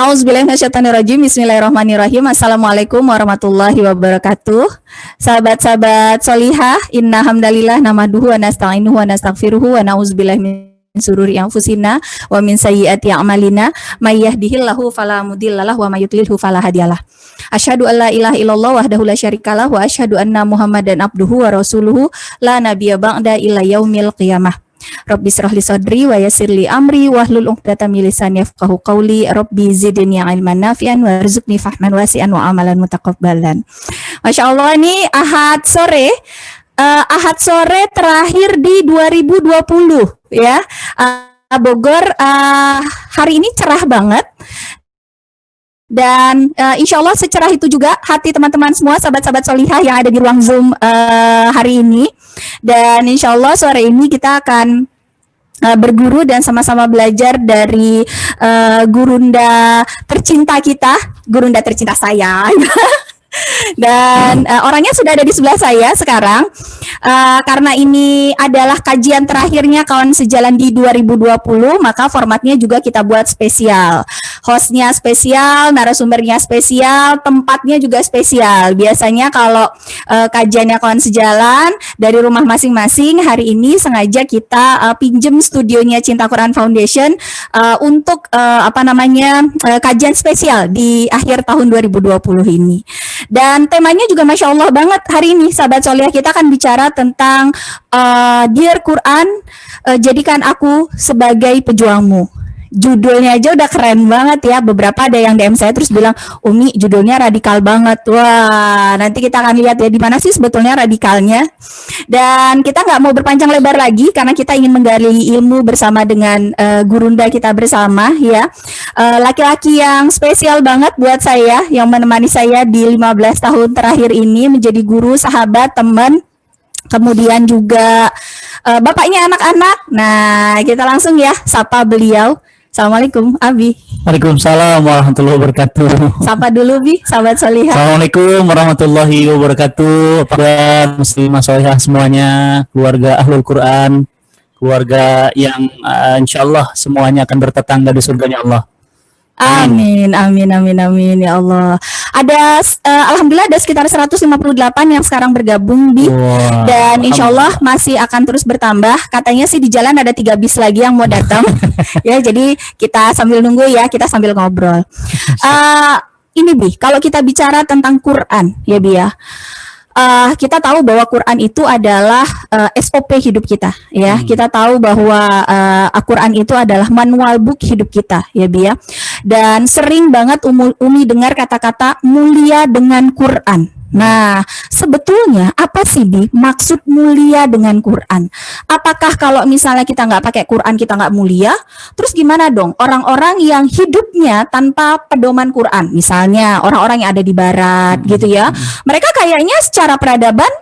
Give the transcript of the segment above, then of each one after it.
A'udzubillahi minasyaitonirrajim. Bismillahirrahmanirrahim. Assalamualaikum warahmatullahi wabarakatuh. Sahabat-sahabat solihah, inna hamdalillah namaduhu wa nasta'inuhu wa nastaghfiruhu wa na'udzubillahi min sururi anfusina wa min sayyiati a'malina may yahdihillahu fala mudhillalah wa may yudlilhu fala hadiyalah. Asyhadu an la ilaha illallah wahdahu la syarikalah wa asyhadu anna Muhammadan abduhu wa rasuluhu la nabiyya ba'da ila yaumil qiyamah. Rabbi shrah li sadri wa yassir li amri wahlul 'uqdatam min lisani yafqahu qawli. Rabbi zidni ilman nafi'an warzuqni fahman wasi'an wa amalan mutaqabbalan. Masya Allah, ini Ahad sore terakhir di 2020 ya. Bogor hari ini cerah banget. Dan insya Allah secerah itu juga hati teman-teman semua, sahabat-sahabat solihah yang ada di ruang Zoom hari ini. Dan insya Allah sore ini kita akan berguru dan sama-sama belajar dari gurunda tercinta kita, gurunda tercinta saya. Dan orangnya sudah ada di sebelah saya sekarang. Karena ini adalah kajian terakhirnya kawan sejalan di 2020, maka formatnya juga kita buat spesial. Hostnya spesial, narasumbernya spesial, tempatnya juga spesial. Biasanya kalau kajiannya kawan sejalan dari rumah masing-masing, hari ini sengaja kita pinjem studionya Cinta Quran Foundation untuk kajian spesial di akhir tahun 2020 ini. Dan temanya juga Masya Allah banget hari ini, sahabat solihah, kita akan bicara tentang Dear Quran, jadikan aku sebagai pejuangmu. Judulnya aja udah keren banget ya. Beberapa ada yang DM saya terus bilang, Umi judulnya radikal banget. Wah, nanti kita akan lihat ya di mana sih sebetulnya radikalnya. Dan kita nggak mau berpanjang lebar lagi karena kita ingin menggali ilmu bersama dengan gurunda kita bersama ya. Laki-laki yang spesial banget buat saya, yang menemani saya di 15 tahun terakhir ini, menjadi guru, sahabat, teman, kemudian juga bapaknya anak-anak. Nah, kita langsung ya sapa beliau. Assalamualaikum, Abi. Waalaikumsalam warahmatullahi wabarakatuh. Sapa dulu, Bi, sahabat solihah. Assalamualaikum warahmatullahi wabarakatuh. Para muslimah solihah semuanya, keluarga Ahlul Quran, keluarga yang insya Allah semuanya akan bertetangga di surganya Allah. Amin, amin, amin, amin ya Allah. Ada alhamdulillah ada sekitar 158 yang sekarang bergabung, Bi. Wow, dan insya Allah masih akan terus bertambah. Katanya sih di jalan ada 3 bis lagi yang mau datang. Ya, jadi kita sambil nunggu ya, kita sambil ngobrol. Ini Bi, kalau kita bicara tentang Quran ya Bi ya. Kita tahu bahwa Quran itu adalah SOP hidup kita ya. Kita tahu bahwa Al-Quran itu adalah manual book hidup kita ya Bi ya. Dan sering banget Umi dengar kata-kata mulia dengan Quran. Nah, sebetulnya apa sih Bi maksud mulia dengan Quran? Apakah kalau misalnya kita nggak pakai Quran kita nggak mulia? Terus gimana dong orang-orang yang hidupnya tanpa pedoman Quran? Misalnya orang-orang yang ada di barat gitu ya. Mereka kayaknya secara peradaban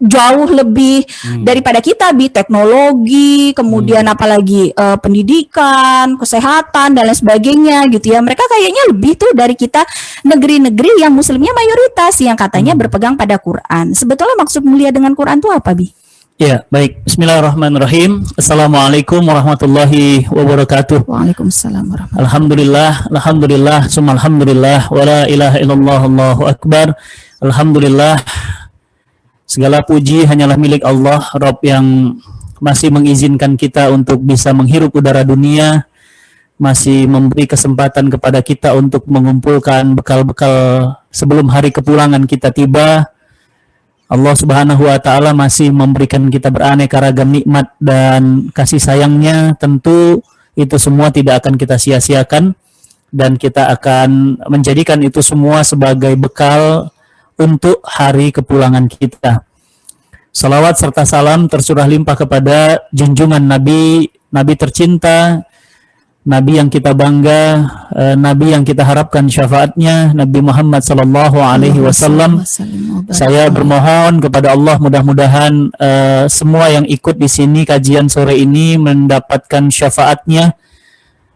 jauh lebih daripada kita, Bi. Teknologi, kemudian apalagi pendidikan, kesehatan dan lain sebagainya gitu ya. Mereka kayaknya lebih tuh dari kita, negeri-negeri yang muslimnya mayoritas yang katanya berpegang pada Quran. Sebetulnya maksud mulia dengan Quran itu apa, Bi? Ya, baik. Bismillahirrahmanirrahim. Assalamualaikum warahmatullahi wabarakatuh. Waalaikumsalam warahmatullahi wabarakatuh. Alhamdulillah, summa alhamdulillah, wa la ilaha illallah, Allahu akbar. Alhamdulillah. Segala puji hanyalah milik Allah, Rabb yang masih mengizinkan kita untuk bisa menghirup udara dunia, masih memberi kesempatan kepada kita untuk mengumpulkan bekal-bekal sebelum hari kepulangan kita tiba. Allah Subhanahu wa Ta'ala masih memberikan kita beraneka ragam nikmat dan kasih sayangnya. Tentu itu semua tidak akan kita sia-siakan dan kita akan menjadikan itu semua sebagai bekal untuk hari kepulangan kita. Salawat serta salam tercurah limpah kepada junjungan Nabi, Nabi tercinta, Nabi yang kita bangga, Nabi yang kita harapkan syafaatnya, Nabi Muhammad sallallahu alaihi wasallam. Saya bermohon kepada Allah mudah-mudahan semua yang ikut di sini kajian sore ini mendapatkan syafaatnya,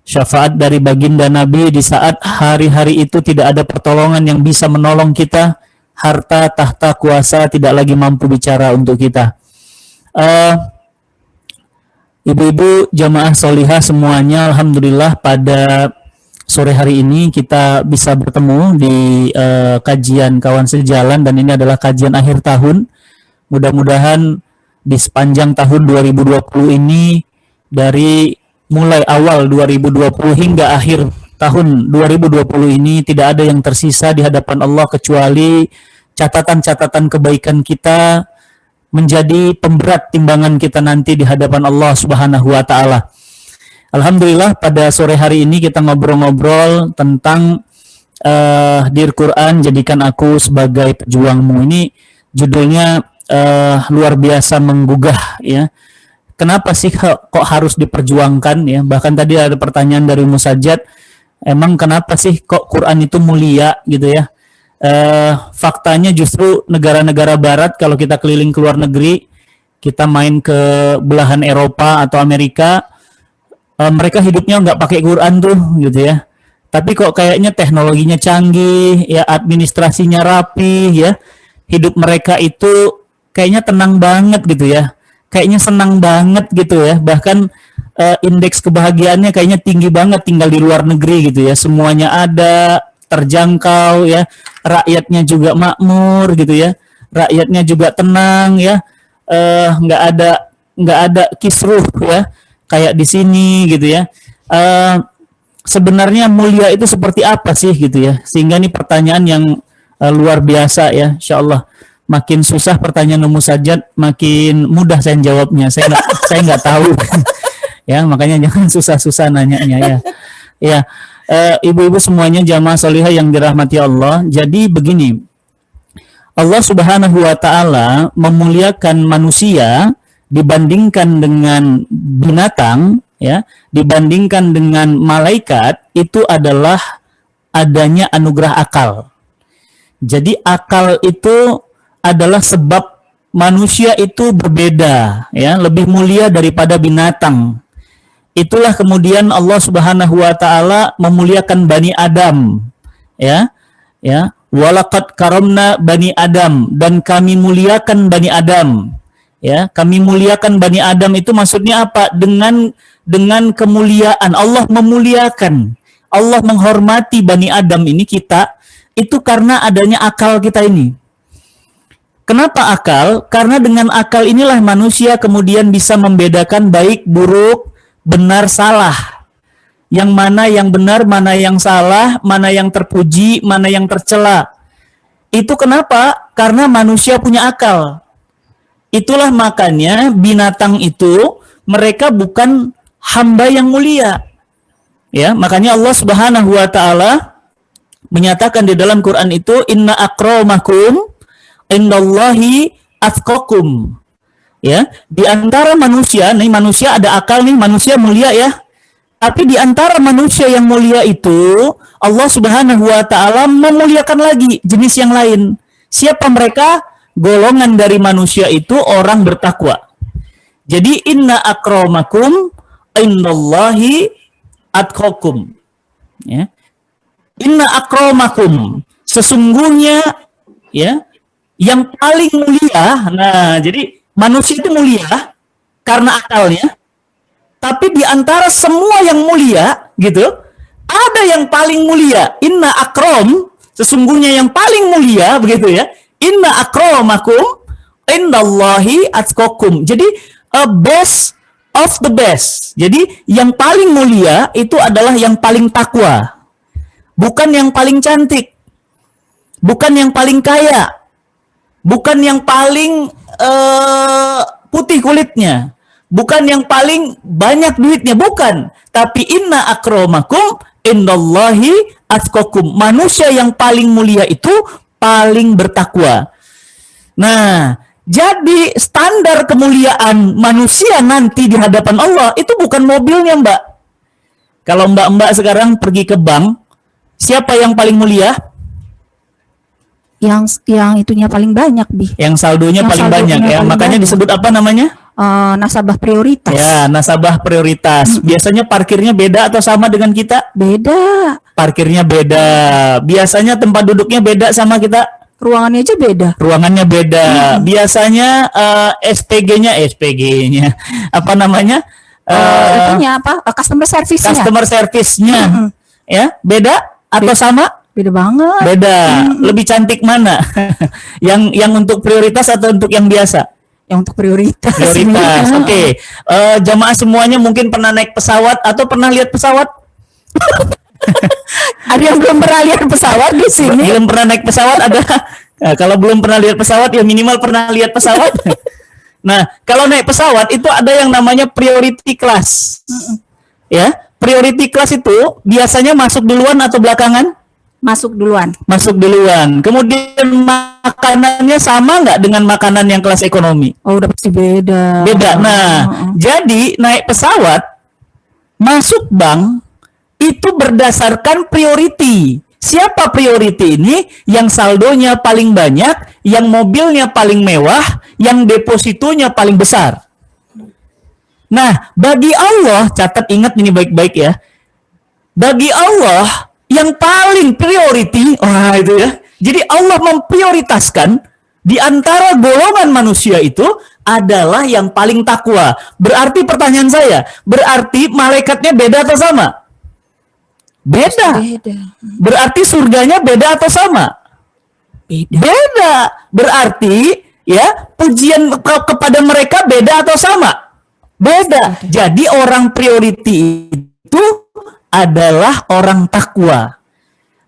syafaat dari baginda Nabi di saat hari-hari itu tidak ada pertolongan yang bisa menolong kita. Harta, tahta, kuasa tidak lagi mampu bicara untuk kita. Ibu-ibu jamaah solihah semuanya, alhamdulillah pada sore hari ini kita bisa bertemu di kajian kawan sejalan, dan ini adalah kajian akhir tahun. Mudah-mudahan di sepanjang tahun 2020 ini, dari mulai awal 2020 hingga akhir tahun 2020 ini, tidak ada yang tersisa di hadapan Allah kecuali catatan-catatan kebaikan kita menjadi pemberat timbangan kita nanti di hadapan Allah Subhanahu wa taala. Alhamdulillah pada sore hari ini kita ngobrol-ngobrol tentang Dir Quran Jadikan Aku Sebagai Pejuangmu. Ini judulnya luar biasa menggugah ya. Kenapa sih kok harus diperjuangkan ya? Bahkan tadi ada pertanyaan dari Musajat, emang kenapa sih kok Quran itu mulia gitu ya? Faktanya justru negara-negara barat, kalau kita keliling ke luar negeri, kita main ke belahan Eropa atau Amerika, mereka hidupnya nggak pakai Quran tuh gitu ya, tapi kok kayaknya teknologinya canggih ya, administrasinya rapi ya, hidup mereka itu kayaknya tenang banget gitu ya, kayaknya senang banget gitu ya, bahkan indeks kebahagiaannya kayaknya tinggi banget tinggal di luar negeri gitu ya, semuanya ada, terjangkau ya, rakyatnya juga makmur gitu ya, rakyatnya juga tenang ya, nggak ada kisruh ya kayak di sini gitu ya. Sebenarnya mulia itu seperti apa sih gitu ya, sehingga ini pertanyaan yang luar biasa ya. Insyaallah makin susah pertanyaan Musajat, makin mudah saya jawabnya. Saya nggak tahu ya, makanya jangan susah-susah nanyanya ya. Ya, ibu-ibu semuanya, jamaah solihah yang dirahmati Allah. Jadi begini, Allah Subhanahu wa taala memuliakan manusia dibandingkan dengan binatang ya, dibandingkan dengan malaikat, itu adalah adanya anugerah akal. Jadi akal itu adalah sebab manusia itu berbeda ya, lebih mulia daripada binatang. Itulah kemudian Allah Subhanahu wa taala memuliakan Bani Adam ya. Ya, walaqad karamna Bani Adam, dan kami muliakan Bani Adam. Ya, kami muliakan Bani Adam itu maksudnya apa? Dengan kemuliaan Allah memuliakan, Allah menghormati Bani Adam ini, kita itu karena adanya akal kita ini. Kenapa akal? Karena dengan akal inilah manusia kemudian bisa membedakan baik, buruk, benar, salah. Yang mana yang benar, mana yang salah, mana yang terpuji, mana yang tercela. Itu kenapa? Karena manusia punya akal. Itulah makanya binatang itu mereka bukan hamba yang mulia. Ya, makanya Allah Subhanahu wa taala menyatakan di dalam Quran itu, inna akramakum indallahi atqakum. Ya, di antara manusia, nih manusia ada akal nih, manusia mulia ya. Tapi di antara manusia yang mulia itu Allah Subhanahu wa taala memuliakan lagi jenis yang lain. Siapa mereka? Golongan dari manusia itu orang bertakwa. Jadi inna akramakum indallahi atqakum. Ya. Inna akramakum, sesungguhnya ya, yang paling mulia. Nah, jadi manusia itu mulia karena akalnya. Tapi di antara semua yang mulia gitu, ada yang paling mulia. Inna akram, sesungguhnya yang paling mulia begitu ya. Inna akramakum indallahi atqakum. Jadi best of the best. Jadi yang paling mulia itu adalah yang paling takwa. Bukan yang paling cantik. Bukan yang paling kaya. Bukan yang paling putih kulitnya. Bukan yang paling banyak duitnya, bukan. Tapi inna akramakum indallahi atqakum. Manusia yang paling mulia itu paling bertakwa. Nah, jadi standar kemuliaan manusia nanti di hadapan Allah itu bukan mobilnya, Mbak. Kalau Mbak-mbak sekarang pergi ke bank, siapa yang paling mulia? Yang itunya paling banyak, Bi. Yang saldonya paling banyak ya. Makanya disebut apa namanya? Nasabah prioritas. Ya, nasabah prioritas. Biasanya parkirnya beda atau sama dengan kita? Beda. Parkirnya beda. Biasanya tempat duduknya beda sama kita? Ruangannya aja beda. Ruangannya beda. Biasanya SPG-nya apa namanya? Itunya apa? Customer service-nya. Customer service-nya. Ya, beda atau sama? Beda banget. Beda. Lebih cantik mana? Yang untuk prioritas atau untuk yang biasa? Yang untuk prioritas. Prioritas. Oke. Jamaah semuanya mungkin pernah naik pesawat atau pernah lihat pesawat? Ada yang belum pernah lihat pesawat di sini? Belum pernah naik pesawat ada. Nah, kalau belum pernah lihat pesawat ya minimal pernah lihat pesawat. Nah, kalau naik pesawat itu ada yang namanya priority class. Ya, priority class itu biasanya masuk duluan atau belakangan? Masuk duluan. Masuk duluan. Kemudian makanannya sama nggak dengan makanan yang kelas ekonomi? Oh, udah pasti beda. Beda. Nah, jadi naik pesawat, masuk bank itu berdasarkan priority. Siapa priority ini? Yang saldonya paling banyak, yang mobilnya paling mewah, yang depositonya paling besar. Nah, bagi Allah, catat ingat ini baik-baik ya. Bagi Allah, yang paling priority, wah itu ya. Jadi Allah memprioritaskan di antara golongan manusia itu adalah yang paling takwa. Berarti pertanyaan saya, berarti malaikatnya beda atau sama? Beda. Berarti surganya beda atau sama? Beda. Berarti ya pujian kepada mereka beda atau sama? Beda. Jadi orang priority itu adalah orang takwa.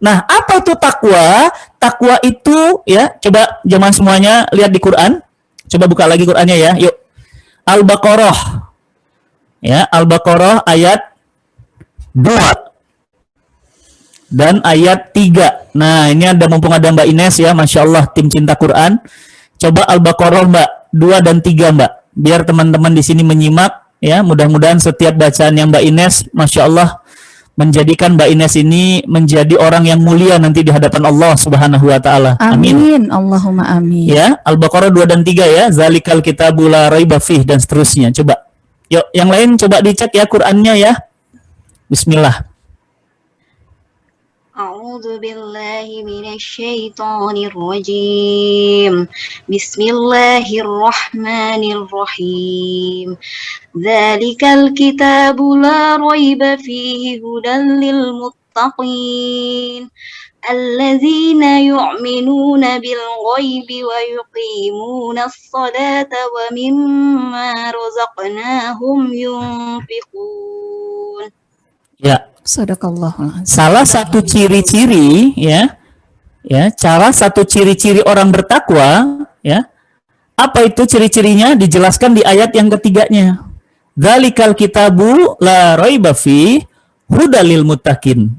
Nah, apa itu takwa? Takwa itu ya, coba jemaah semuanya lihat di Quran. Coba buka lagi Qurannya ya. Yuk. Al-Baqarah. Ya, Al-Baqarah ayat 2 dan ayat 3. Nah, ini ada mumpung ada Mbak Ines ya, Masya Allah tim cinta Quran. Coba Al-Baqarah Mbak 2 dan 3 Mbak. Biar teman-teman di sini menyimak ya. Mudah-mudahan setiap bacaan yang Mbak Ines, Masya Allah, menjadikan Mbak Ines ini menjadi orang yang mulia nanti di hadapan Allah Subhanahu wa taala. Amin. Allahumma amin. Ya, Al-Baqarah 2 dan 3 ya. Zalikal kitabul la raiba fih dan seterusnya. Coba. Yuk, yang lain coba dicek ya Qur'annya ya. Bismillah. أعوذ بالله من الشيطان الرجيم بسم الله الرحمن الرحيم ذلك الكتاب لا ريب فيه هدى للمتقين الذين يؤمنون بالغيب ويقيمون الصلاة ومما رزقناهم ينفقون. Ya. Sadaqallah. Salah satu ciri-ciri ya, salah satu ciri-ciri orang bertakwa ya. Apa itu ciri-cirinya? Dijelaskan di ayat yang ketiganya. Dzalikal kitabu la raiba fi hudalil muttaqin.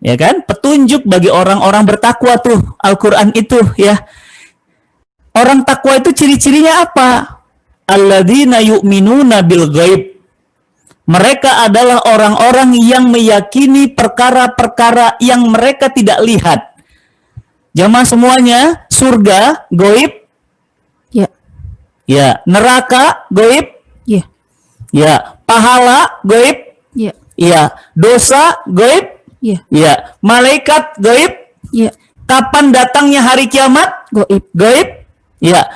Ya kan? Petunjuk bagi orang-orang bertakwa tuh Al-Qur'an itu ya. Orang takwa itu ciri-cirinya apa? Alladzina yu'minuna bil ghaib. Mereka adalah orang-orang yang meyakini perkara-perkara yang mereka tidak lihat. Jamaah semuanya, surga, goib. Ya. Ya, neraka, goib. Ya. Ya, pahala, goib. Ya. Ya, dosa, goib. Ya. Ya, malaikat, goib. Ya. Kapan datangnya hari kiamat? Goib. Goib. Ya.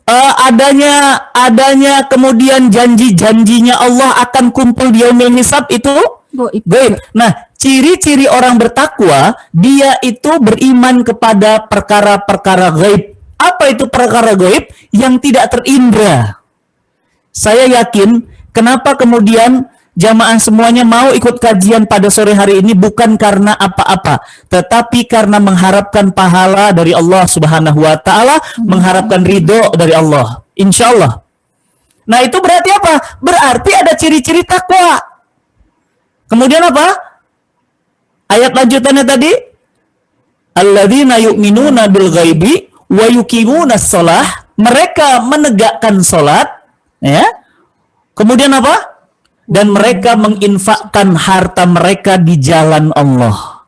Adanya kemudian janji-janjinya Allah akan kumpul di yaumil hisab itu goib. Nah, ciri-ciri orang bertakwa, dia itu beriman kepada perkara-perkara gaib. Apa itu perkara gaib? Yang tidak terindra. Saya yakin kenapa kemudian jamaah semuanya mau ikut kajian pada sore hari ini bukan karena apa-apa, tetapi karena mengharapkan pahala dari Allah Subhanahu wa taala, mengharapkan ridho dari Allah. Insya Allah. Nah, itu berarti apa? Berarti ada ciri-ciri takwa. Kemudian apa? Ayat lanjutannya tadi, alladzina yu'minuna bil ghaibi wa yuqimunas shalah. Mereka menegakkan salat, ya. Kemudian apa? Dan mereka menginfakkan harta mereka di jalan Allah.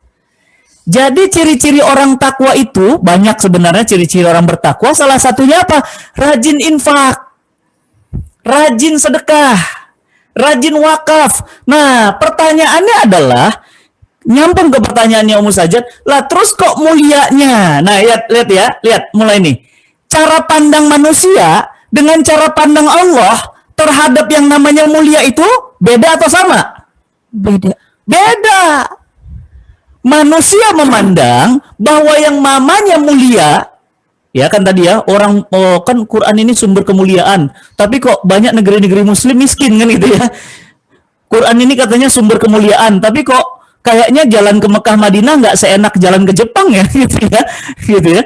Jadi ciri-ciri orang takwa itu banyak sebenarnya ciri-ciri orang bertakwa. Salah satunya apa? Rajin infak, rajin sedekah, rajin wakaf. Nah, pertanyaannya adalah nyambung ke pertanyaannya Ummu Sajat. Lah terus kok mulianya? Nah, lihat mulai nih. Cara pandang manusia dengan cara pandang Allah terhadap yang namanya mulia itu beda atau sama? Beda. Beda. manusia memandang bahwa yang mamanya mulia, ya kan tadi ya, orang kan Quran ini sumber kemuliaan, tapi kok banyak negeri-negeri muslim miskin kan gitu ya. Quran ini katanya sumber kemuliaan, tapi kok kayaknya jalan ke Mekah Madinah nggak seenak jalan ke Jepang ya, gitu ya.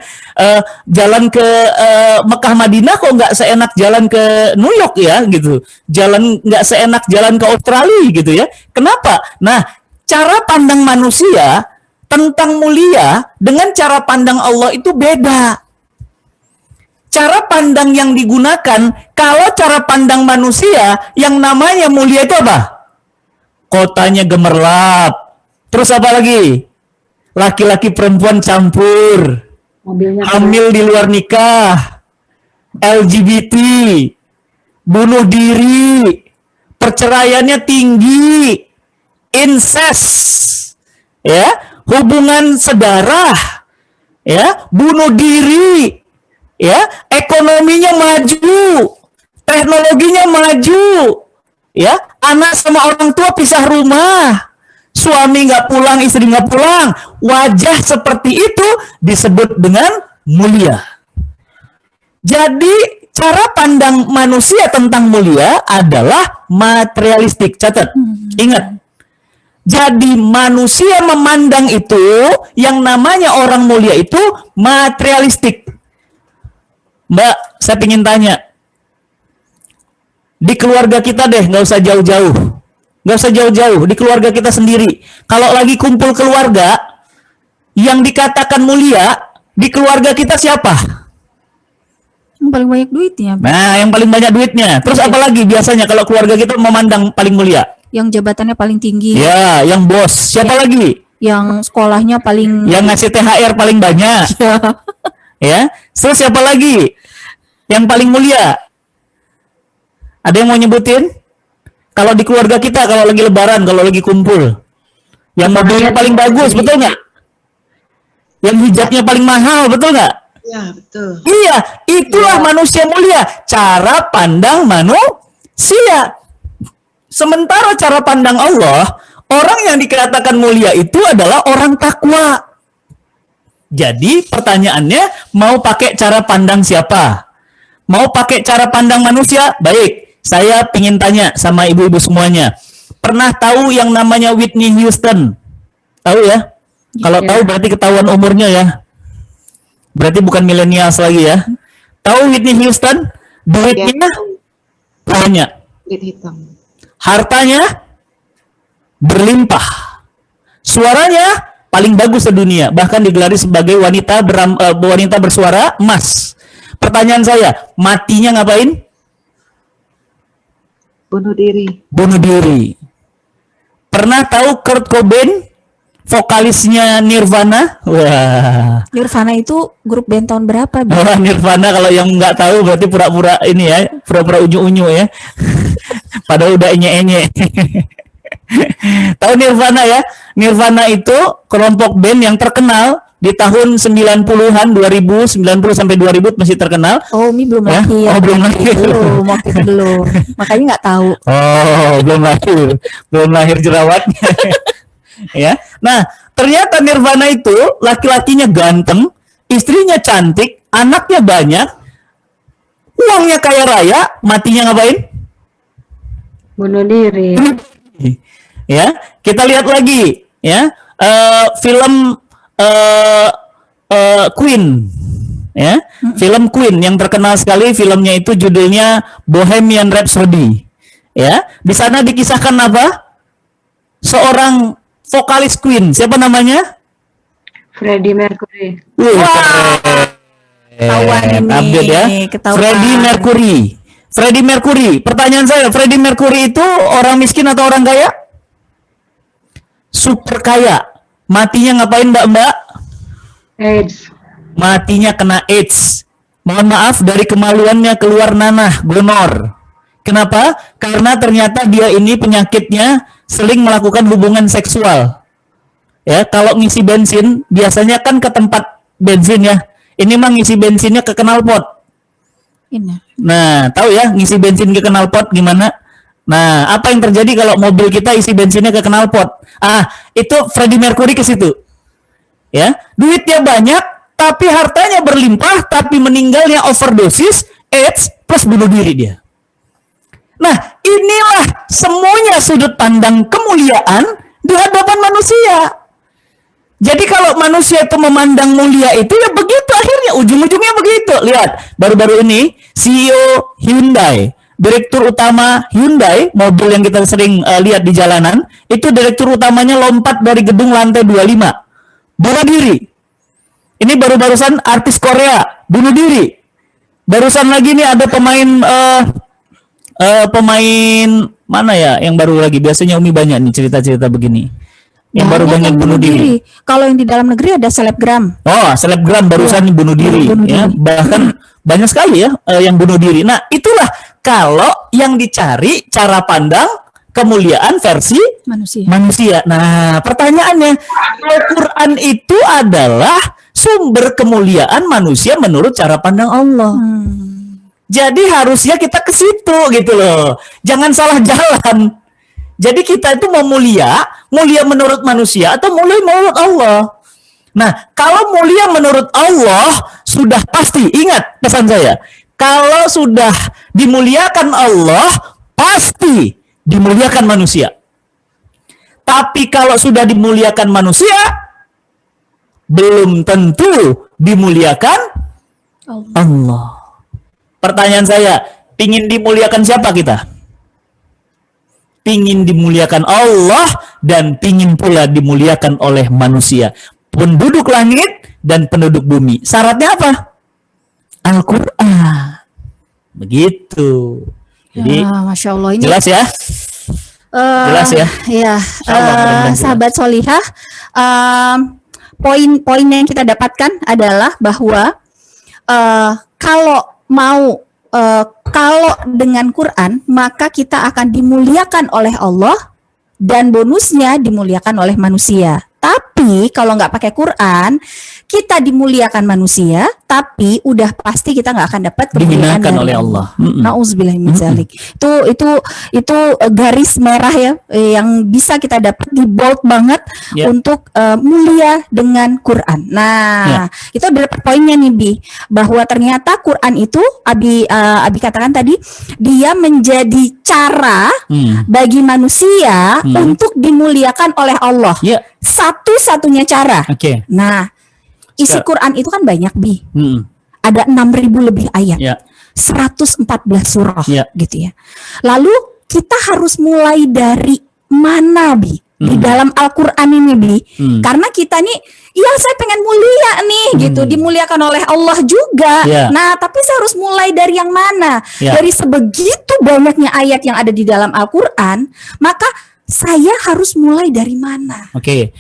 Jalan ke Mekah Madinah kok nggak seenak jalan ke New York ya, gitu. Jalan nggak seenak jalan ke Australia gitu ya. Kenapa? Nah, cara pandang manusia tentang mulia dengan cara pandang Allah itu beda. Cara pandang yang digunakan, kalau cara pandang manusia yang namanya mulia itu apa? Kotanya gemerlap. Terus apa lagi? Laki-laki perempuan campur. Hamil di luar nikah. LGBT. Bunuh diri. Perceraiannya tinggi. Incest. Ya, hubungan sedarah. Ya, bunuh diri. Ya, ekonominya maju. Teknologinya maju. Ya, anak sama orang tua pisah rumah. Suami nggak pulang, istri nggak pulang. Wajah seperti itu disebut dengan mulia. Jadi cara pandang manusia tentang mulia adalah materialistik. Catat, ingat. Jadi manusia memandang itu, yang namanya orang mulia itu materialistik. Mbak, saya ingin tanya. Di keluarga kita deh, nggak usah jauh-jauh. Nggak usah jauh-jauh, di keluarga kita sendiri. Kalau lagi kumpul keluarga, yang dikatakan mulia, di keluarga kita siapa? Yang paling banyak duitnya. Nah, yang paling banyak duitnya. Terus apa lagi biasanya kalau keluarga kita memandang paling mulia? Yang jabatannya paling tinggi. Ya, yang bos. Siapa lagi? Yang sekolahnya paling... Yang ngasih THR paling banyak. Ya. Terus siapa lagi? Yang paling mulia? Ada yang mau nyebutin? Kalau di keluarga kita, kalau lagi lebaran, kalau lagi kumpul, yang mobilnya paling bagus, betul nggak? Yang hijabnya paling mahal, betul nggak? Ya, betul. Iya, itulah manusia mulia. Cara pandang manusia. Sementara cara pandang Allah, orang yang dikatakan mulia itu adalah orang takwa. Jadi pertanyaannya, mau pakai cara pandang siapa? Mau pakai cara pandang manusia? Baik. Saya ingin tanya sama ibu-ibu semuanya. Pernah tahu yang namanya Whitney Houston? Tahu ya? Kalau tahu berarti ketahuan umurnya ya. Berarti bukan milenials lagi ya. Tahu Whitney Houston? Duitnya banyak. Duit hitam. Hartanya berlimpah. Suaranya paling bagus sedunia. Bahkan digelari sebagai wanita bersuara emas. Pertanyaan saya, matinya ngapain? Bunuh diri. Bunuh diri. Pernah tahu Kurt Cobain, vokalisnya Nirvana? Wah. Nirvana itu grup band tahun berapa? Wah, Nirvana kalau yang nggak tahu berarti pura-pura ini ya, pura-pura unyu-unyu ya. Padahal udah enye-enye. Tahu Nirvana ya? Nirvana itu kelompok band yang terkenal di tahun 90-an, 2090 sampai 2000 masih terkenal. Oh, Umi belum ya? lahir. Oh, belum lahir. Belum, waktu itu belum. Makanya nggak tahu. Oh, belum lahir. Belum lahir jerawatnya. Ya. Nah, ternyata Nirvana itu laki-lakinya ganteng, istrinya cantik, anaknya banyak, uangnya kaya raya, matinya ngapain? Bunuh diri. Ya, kita lihat lagi ya. Film Queen ya. Film Queen yang terkenal sekali, filmnya itu judulnya Bohemian Rhapsody. Ya, di sana dikisahkan apa? Seorang vokalis Queen, siapa namanya? Freddie Mercury. Ketahuan ini. Update ya. Ketahuan. Freddie Mercury. Freddie Mercury. Pertanyaan saya, Freddie Mercury itu orang miskin atau orang kaya? Super kaya. Matinya ngapain Mbak? AIDS. Matinya kena AIDS. Mohon maaf, dari kemaluannya keluar nanah, gonor. Kenapa? Karena ternyata dia ini penyakitnya sering melakukan hubungan seksual. Ya, kalau ngisi bensin biasanya kan ke tempat bensin ya. Ini mah ngisi bensinnya ke knalpot. Ini. Nah, tahu ya ngisi bensin ke knalpot gimana? Nah, apa yang terjadi kalau mobil kita isi bensinnya ke knalpot? Ah, itu Freddie Mercury ke situ. ya, duitnya banyak, tapi hartanya berlimpah, tapi meninggalnya overdosis, AIDS, plus bunuh diri dia. Nah, inilah semuanya sudut pandang kemuliaan di hadapan manusia. Jadi kalau manusia itu memandang mulia itu ya begitu akhirnya, ujung-ujungnya begitu. Lihat, baru-baru ini CEO Hyundai, direktur utama Hyundai, mobil yang kita sering lihat di jalanan, itu direktur utamanya lompat dari gedung lantai 25, bunuh diri. Ini baru-barusan artis Korea, bunuh diri. Barusan lagi nih ada pemain mana ya yang baru lagi, biasanya Umi banyak nih cerita-cerita begini. Yang baru banyak bunuh diri. Kalau yang di dalam negeri ada selebgram. Oh, selebgram barusan bunuh diri, ya. Bahkan banyak sekali ya yang bunuh diri. Nah, itulah kalau yang dicari cara pandang kemuliaan versi manusia. Nah, pertanyaannya, Al-Qur'an itu adalah sumber kemuliaan manusia menurut cara pandang Allah. Jadi harusnya kita ke situ gitu loh. Jangan salah jalan. Jadi kita itu mau mulia menurut manusia atau mulia menurut Allah. Nah, kalau mulia menurut Allah, sudah pasti, ingat pesan saya, kalau sudah dimuliakan Allah, pasti dimuliakan manusia. Tapi kalau sudah dimuliakan manusia, belum tentu dimuliakan Allah. Pertanyaan saya, pingin dimuliakan siapa kita? Pingin dimuliakan Allah dan pingin pula dimuliakan oleh manusia, penduduk langit dan penduduk bumi. Syaratnya apa? Al-Qur'an. Begitu. Jadi, Masya Allah, ini jelas ya? Jelas ya? Ya, Mudah-mudahan jelas. sahabat solihah, poin-poin yang kita dapatkan adalah bahwa kalau dengan Quran, maka kita akan dimuliakan oleh Allah dan bonusnya dimuliakan oleh manusia. Tapi kalau nggak pakai Quran, kita dimuliakan manusia, tapi udah pasti kita nggak akan dapat kemuliaan Dihinakan dari oleh Allah. Nauzubillah min dzalik. Itu garis merah ya, yang bisa kita dapat di bold banget Ya. untuk mulia dengan Quran. Nah, kita udah dapat poinnya nih Bi, bahwa ternyata Quran itu Abi katakan tadi, dia menjadi cara bagi manusia untuk dimuliakan oleh Allah. Ya. Satu-satunya cara. Oke. Nah, isi Sekarang. Quran itu kan banyak Bi. Hmm. Ada 6.000 lebih ayat. Ya. 114 surah Ya. gitu ya. Lalu kita harus mulai dari mana Bi? Di dalam Al-Qur'an ini Bi. Karena kita nih, ya saya pengen mulia nih gitu, dimuliakan oleh Allah juga. Ya. Nah, tapi saya harus mulai dari yang mana? Ya. Dari sebegitu banyaknya ayat yang ada di dalam Al-Qur'an, maka saya harus mulai dari mana? Oke.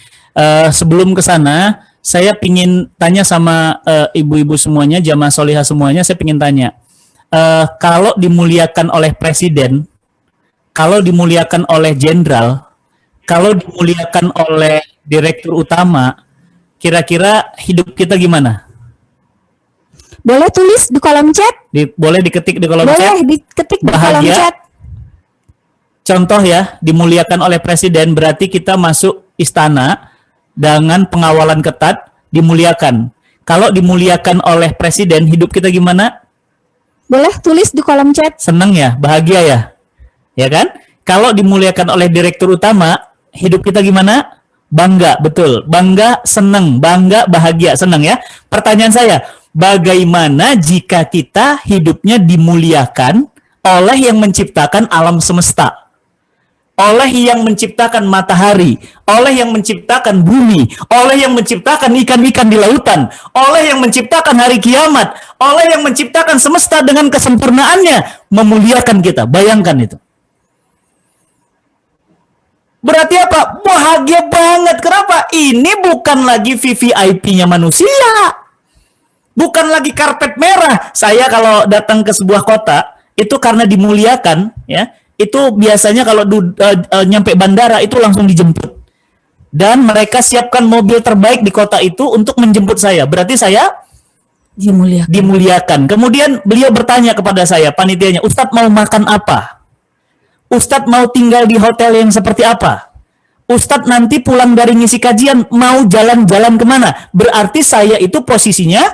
Sebelum ke sana, saya pingin tanya sama ibu-ibu semuanya, jamaah solihah semuanya, saya pingin tanya. Kalau dimuliakan oleh presiden, kalau dimuliakan oleh jenderal, kalau dimuliakan oleh direktur utama, kira-kira hidup kita gimana? Boleh tulis di kolom chat? Boleh diketik di kolom chat? Boleh diketik di kolom Bahagia. chat. Contoh ya, dimuliakan oleh presiden berarti kita masuk istana dengan pengawalan ketat, dimuliakan. Kalau dimuliakan oleh presiden, hidup kita gimana? Boleh tulis di kolom chat. Seneng ya, bahagia ya, ya kan? Kalau dimuliakan oleh direktur utama, hidup kita gimana? Bangga, betul. Bangga, seneng, bangga, bahagia, seneng ya. Pertanyaan saya, bagaimana jika kita hidupnya dimuliakan oleh yang menciptakan alam semesta? Oleh yang menciptakan matahari, oleh yang menciptakan bumi, oleh yang menciptakan ikan-ikan di lautan, oleh yang menciptakan hari kiamat, oleh yang menciptakan semesta dengan kesempurnaannya, memuliakan kita. Bayangkan itu. Berarti apa? Bahagia banget. Kenapa? Ini bukan lagi VVIP-nya manusia. Bukan lagi karpet merah. Saya kalau datang ke sebuah kota, itu karena dimuliakan, ya. Itu biasanya kalau nyampe bandara itu langsung dijemput. Dan mereka siapkan mobil terbaik di kota itu untuk menjemput saya. Berarti saya dimuliakan. Kemudian beliau bertanya kepada saya, panitianya, Ustadz mau makan apa? Ustadz mau tinggal di hotel yang seperti apa? Ustadz nanti pulang dari ngisi kajian mau jalan-jalan kemana? Berarti saya itu posisinya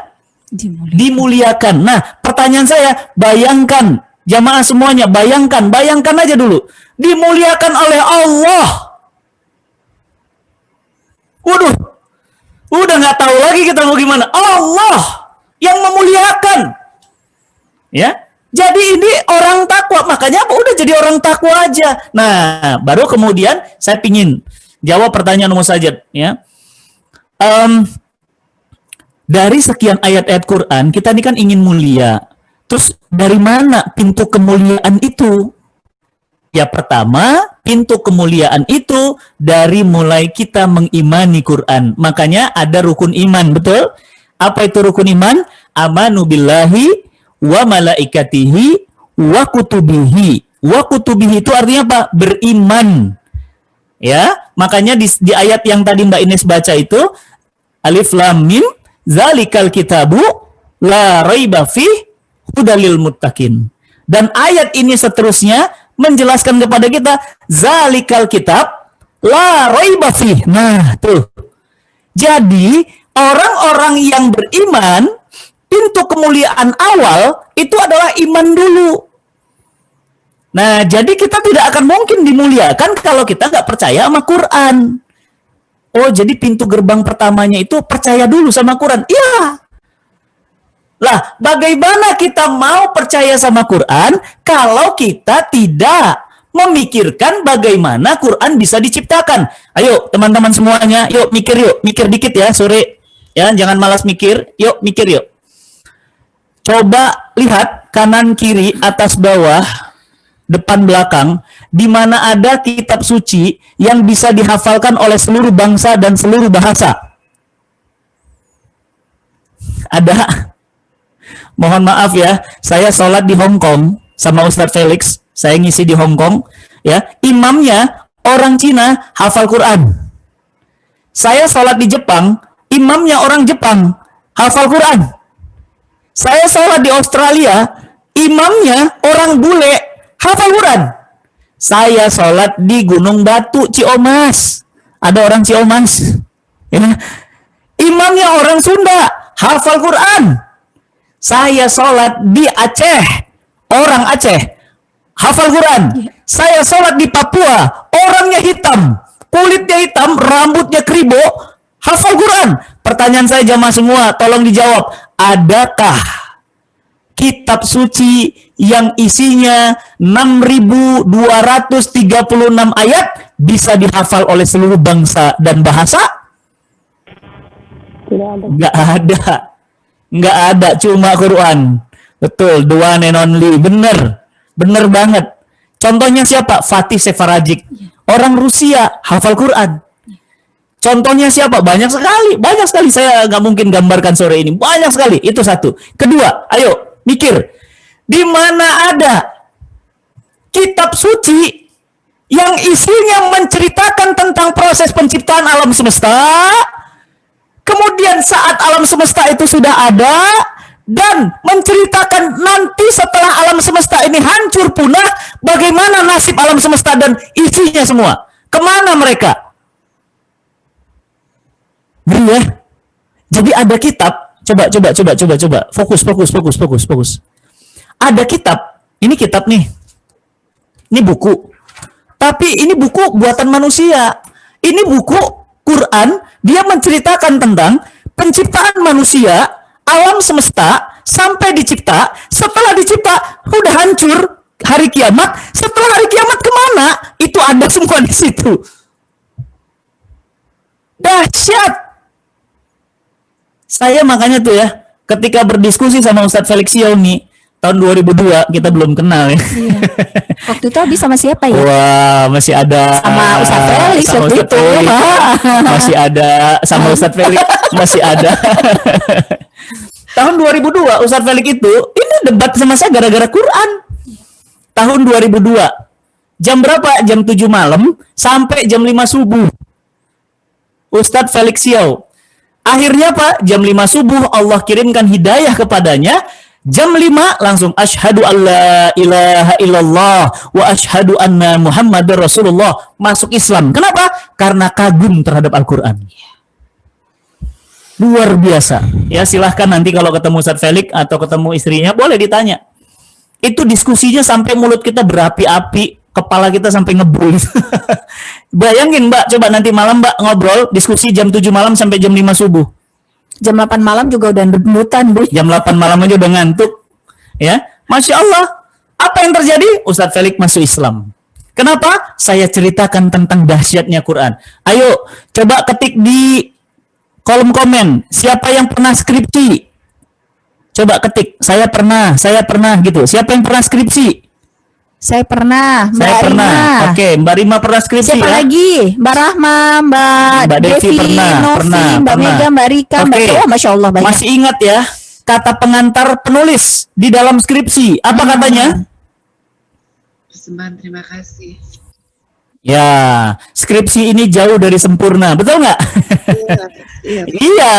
dimuliakan. Nah, pertanyaan saya, bayangkan, jamaah semuanya, bayangkan aja dulu. Dimuliakan oleh Allah. Waduh, udah nggak tahu lagi kita mau gimana. Allah yang memuliakan. Ya, jadi ini orang takwa. Makanya apa? Udah jadi orang takwa aja. Nah, baru kemudian saya pingin jawab pertanyaan Ummu Sajid. Ya, dari sekian ayat-ayat Quran, kita ini kan ingin mulia. Terus dari mana pintu kemuliaan itu? Ya, pertama, pintu kemuliaan itu dari mulai kita mengimani Quran. Makanya ada rukun iman, betul? Apa itu rukun iman? Amanu billahi wa malaikatihi wa kutubihi. Wa kutubihi itu artinya apa? Beriman. Ya, makanya di ayat yang tadi Mbak Ines baca itu, Alif Lam Mim, zalikal kitabu la raiba fih hudalil muttaqin. Dan ayat ini seterusnya menjelaskan kepada kita, zalikal kitab la raiba fih. Nah, tuh. Jadi, orang-orang yang beriman, pintu kemuliaan awal itu adalah iman dulu. Nah, jadi kita tidak akan mungkin dimuliakan kalau kita nggak percaya sama Quran. Oh, jadi pintu gerbang pertamanya itu percaya dulu sama Quran. Iya. Lah, bagaimana kita mau percaya sama Quran kalau kita tidak memikirkan bagaimana Quran bisa diciptakan? Ayo, teman-teman semuanya, yuk, mikir dikit ya sore. Ya, jangan malas mikir. Yuk, mikir yuk. Coba lihat kanan kiri, atas bawah, depan belakang, di mana ada kitab suci yang bisa dihafalkan oleh seluruh bangsa dan seluruh bahasa. Ada. Mohon maaf ya, saya sholat di Hong Kong sama Ustadz Felix, saya ngisi di Hong Kong, ya, imamnya orang Cina hafal Quran. Saya sholat di Jepang, imamnya orang Jepang hafal Quran. Saya sholat di Australia, imamnya orang bule hafal Quran. Saya sholat di Gunung Batu, Ciomas, ada orang Ciomas, ya, imamnya orang Sunda hafal Quran. Saya sholat di Aceh, orang Aceh hafal Quran. Saya sholat di Papua, orangnya hitam, kulitnya hitam, rambutnya kribo, hafal Quran. Pertanyaan saya jamaah semua, tolong dijawab. Adakah kitab suci yang isinya 6.236 ayat bisa dihafal oleh seluruh bangsa dan bahasa? Tidak ada. Nggak ada, cuma Quran. Betul, the one and only. Bener banget. Contohnya siapa? Fatih Sefarajik, orang Rusia hafal Quran. Contohnya siapa? Banyak sekali. Saya nggak mungkin gambarkan sore ini. Banyak sekali. Itu satu. Kedua, ayo mikir. Di mana ada kitab suci yang isinya menceritakan tentang proses penciptaan alam semesta? Kemudian saat alam semesta itu sudah ada dan menceritakan nanti setelah alam semesta ini hancur punah, bagaimana nasib alam semesta dan isinya semua? Kemana mereka? Gini ya. Jadi ada kitab, coba. Fokus. Ada kitab, ini kitab nih. Ini buku. Tapi ini buku buatan manusia. Ini buku Quran, dia menceritakan tentang penciptaan manusia, alam semesta, sampai dicipta, setelah dicipta, udah hancur, hari kiamat, setelah hari kiamat kemana? Itu ada semua di situ. Dahsyat. Saya makanya tuh ya, ketika berdiskusi sama Ustadz Felix Yaumi, tahun 2002, kita belum kenal ya. Iya. Waktu itu habis sama siapa ya? Wah, masih ada sama Ustadz Felix waktu itu. Masih ada sama Ustadz Felix, masih ada. Tahun 2002 Ustadz Felix itu ini debat sama saya gara-gara Quran. Tahun 2002. Jam berapa? Jam 7 malam sampai jam 5 subuh. Ustadz Felix Yau. Akhirnya Pak, jam 5 subuh Allah kirimkan hidayah kepadanya. Jam 5 langsung asyhadu alla ilaha illallah wa asyhadu anna Muhammadar Rasulullah, masuk Islam. Kenapa? Karena kagum terhadap Al-Qur'an. Luar biasa. Ya, silahkan nanti kalau ketemu Ustaz Felix atau ketemu istrinya boleh ditanya. Itu diskusinya sampai mulut kita berapi-api, kepala kita sampai ngebul. Bayangin Mbak, coba nanti malam Mbak ngobrol, diskusi jam 7 malam sampai jam 5 subuh. Jam 8 malam juga udah deg-degan, Bu. Jam 8 malam aja udah ngantuk. Ya, Masya Allah. Apa yang terjadi? Ustadz Felix masuk Islam. Kenapa? Saya ceritakan tentang dahsyatnya Quran. Ayo, coba ketik di kolom komen. Siapa yang pernah skripsi? Coba ketik. Saya pernah gitu. Siapa yang pernah skripsi? Saya pernah, Mbak Saya pernah. Rima. Oke, Mbak Rima pernah skripsi Siapa ya? lagi? Mbak Rahma, Mbak Devi Devi, pernah, Novi, Mbak pernah. Mega, Mbak Rika, Mbak Oke. Oh, Masya Allah banyak. Masih ingat ya kata pengantar penulis di dalam skripsi? Apa katanya? Persembahan terima kasih. Ya, skripsi ini jauh dari sempurna, betul nggak? Iya, Iya,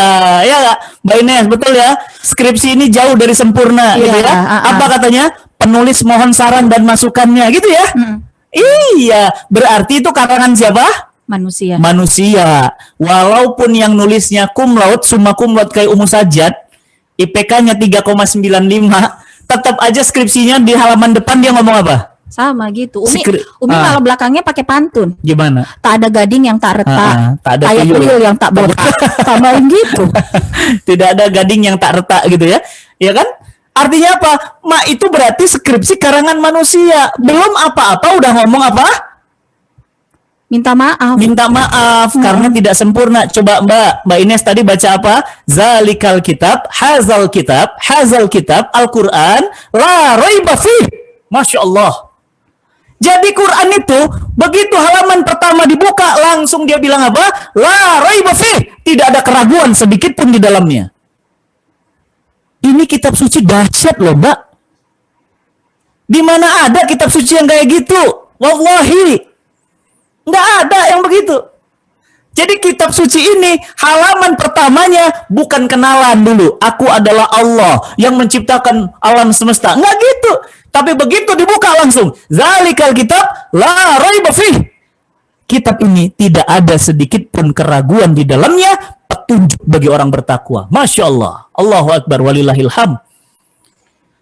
ya nggak, Mbak Ines, betul ya. Skripsi ini jauh dari sempurna, Iya, gitu ya. Apa katanya? Penulis mohon saran dan masukannya, gitu ya. Iya, berarti itu karangan siapa? Manusia. Manusia. Walaupun yang nulisnya cum laude, summa cum laude kayak Umu Sajat, IPK-nya 3,95, tetap aja skripsinya di halaman depan dia ngomong apa? Sama gitu. Umi, Skri- Umi malah belakangnya pakai pantun. Gimana? Tak ada gading yang tak retak, tak ada kayak tuyul. tuyul yang tak botak. Tambahin gitu. Tidak ada gading yang tak retak gitu ya. Ya kan? Artinya apa? Itu berarti skripsi karangan manusia. Belum apa-apa udah ngomong apa? Minta maaf. Minta maaf karena tidak sempurna. Coba Mbak Ines tadi baca apa? Zalikal kitab, hazal kitab, Al-Qur'an, la raiba fih. Masya Allah. Jadi Quran itu begitu halaman pertama dibuka langsung dia bilang apa? La raiba fih. Tidak ada keraguan sedikit pun di dalamnya. Ini kitab suci dahsyat loh, Mbak. Di mana ada kitab suci yang kayak gitu? Wallahi. Nggak ada yang begitu. Jadi kitab suci ini halaman pertamanya bukan kenalan dulu. Aku adalah Allah yang menciptakan alam semesta. Nggak gitu. Tapi begitu dibuka langsung. Zalikal kitab la raiba fih. Kitab ini tidak ada sedikit pun keraguan di dalamnya. Petunjuk bagi orang bertakwa. Masya Allah. Allahu Akbar walillahilham.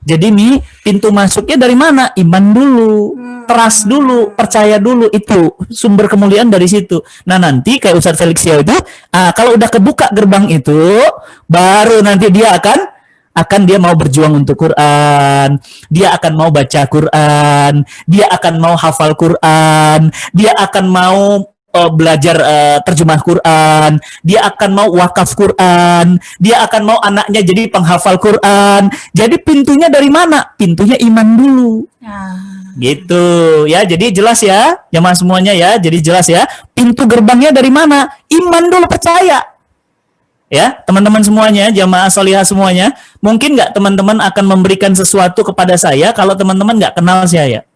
Jadi ini pintu masuknya dari mana? Iman dulu, trust dulu, percaya dulu, itu sumber kemuliaan dari situ. Nah nanti kayak Ustadz Felix ya itu, kalau udah kebuka gerbang itu, baru nanti dia akan dia mau berjuang untuk Quran, dia akan mau baca Quran, dia akan mau hafal Quran, dia akan mau belajar terjemah Quran, dia akan mau wakaf Quran, dia akan mau anaknya jadi penghafal Quran. Jadi pintunya dari mana? Pintunya iman dulu. Gitu ya. Jadi jelas ya, jemaah semuanya ya. Jadi jelas ya. Pintu gerbangnya dari mana? Iman dulu, percaya. Ya, teman-teman semuanya, jamaah solihah semuanya. Mungkin nggak teman-teman akan memberikan sesuatu kepada saya kalau teman-teman nggak kenal saya?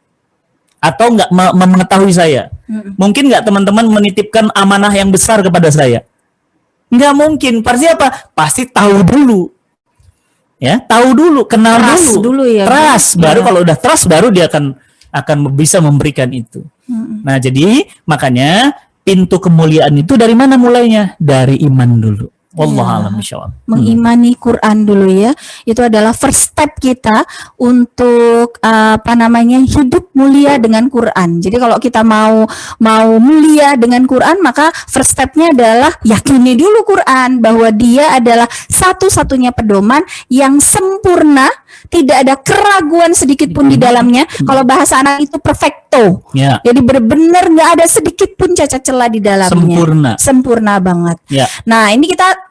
Atau nggak mengetahui saya? Mungkin nggak teman-teman menitipkan amanah yang besar kepada saya? Nggak mungkin. Pasti apa? Pasti tahu dulu. Ya, tahu dulu, kenal Trust dulu ya, Trust. Bu. Baru Ya. kalau udah trust, baru dia akan bisa memberikan itu. Nah, jadi makanya pintu kemuliaan itu dari mana mulainya? Dari iman dulu. Wallahualam bishawab. Mengimani Quran dulu ya, itu adalah first step kita untuk hidup mulia dengan Quran. Jadi kalau kita mau mulia dengan Quran, maka first stepnya adalah yakini dulu Quran bahwa dia adalah satu-satunya pedoman yang sempurna, tidak ada keraguan sedikit pun di dalamnya. Kalau bahasa anak itu perfecto. Ya. Jadi benar-benar nggak ada sedikit pun cacat celah di dalamnya. Sempurna banget. Ya. Nah, ini kita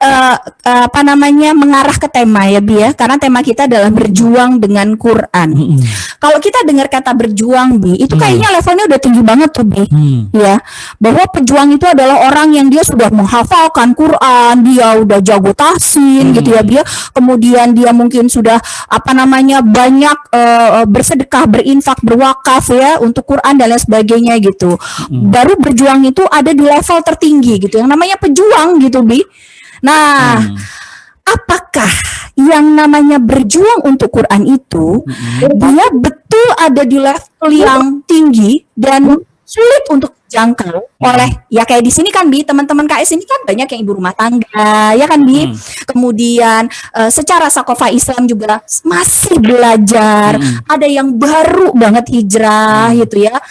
mengarah ke tema ya, Bi ya, karena tema kita adalah berjuang dengan Quran. Kalau kita dengar kata berjuang, Bi, itu kayaknya levelnya udah tinggi banget tuh, Bi. Ya, bahwa pejuang itu adalah orang yang dia sudah menghafalkan Quran, dia udah jago tahsin gitu ya, Bi. Kemudian dia mungkin sudah banyak bersedekah, berinfak, berwakaf ya untuk Quran dan lain sebagainya gitu. Baru berjuang itu ada di level tertinggi gitu, yang namanya pejuang gitu, Bi. Nah, apakah yang namanya berjuang untuk Quran itu, dia betul ada di level yang tinggi dan sulit untuk dijangkau oleh, ya kayak di sini kan Bi, teman-teman KS ini kan banyak yang ibu rumah tangga, ya kan Bi. Kemudian secara sakofah Islam juga masih belajar, ada yang baru banget hijrah gitu ya.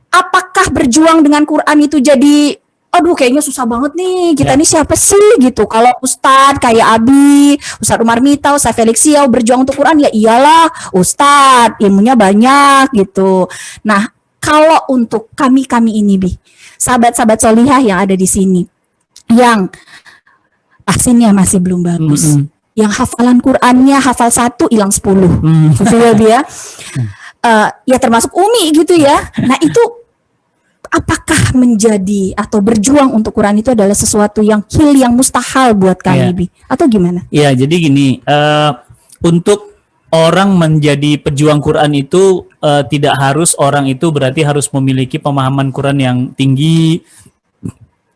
Apakah berjuang dengan Quran itu jadi aduh kayaknya susah banget nih, kita ini siapa sih gitu. Kalau Ustadz kayak Abi, Ustadz Umar Mita, Ustadz Felix Siau berjuang untuk Quran, ya iyalah Ustadz, ilmunya banyak gitu. Nah, kalau untuk kami ini Bi, sahabat-sahabat solihah yang ada di sini, yang tahsinnya masih belum bagus, yang hafalan Qurannya hafal 1 hilang 10, gitu ya Bi ya. Ya termasuk Umi gitu ya. Nah itu apakah menjadi atau berjuang untuk Quran itu adalah sesuatu yang mustahil buat kami Bi? Atau gimana? Iya, jadi gini, untuk orang menjadi pejuang Quran itu tidak harus orang itu berarti harus memiliki pemahaman Quran yang tinggi.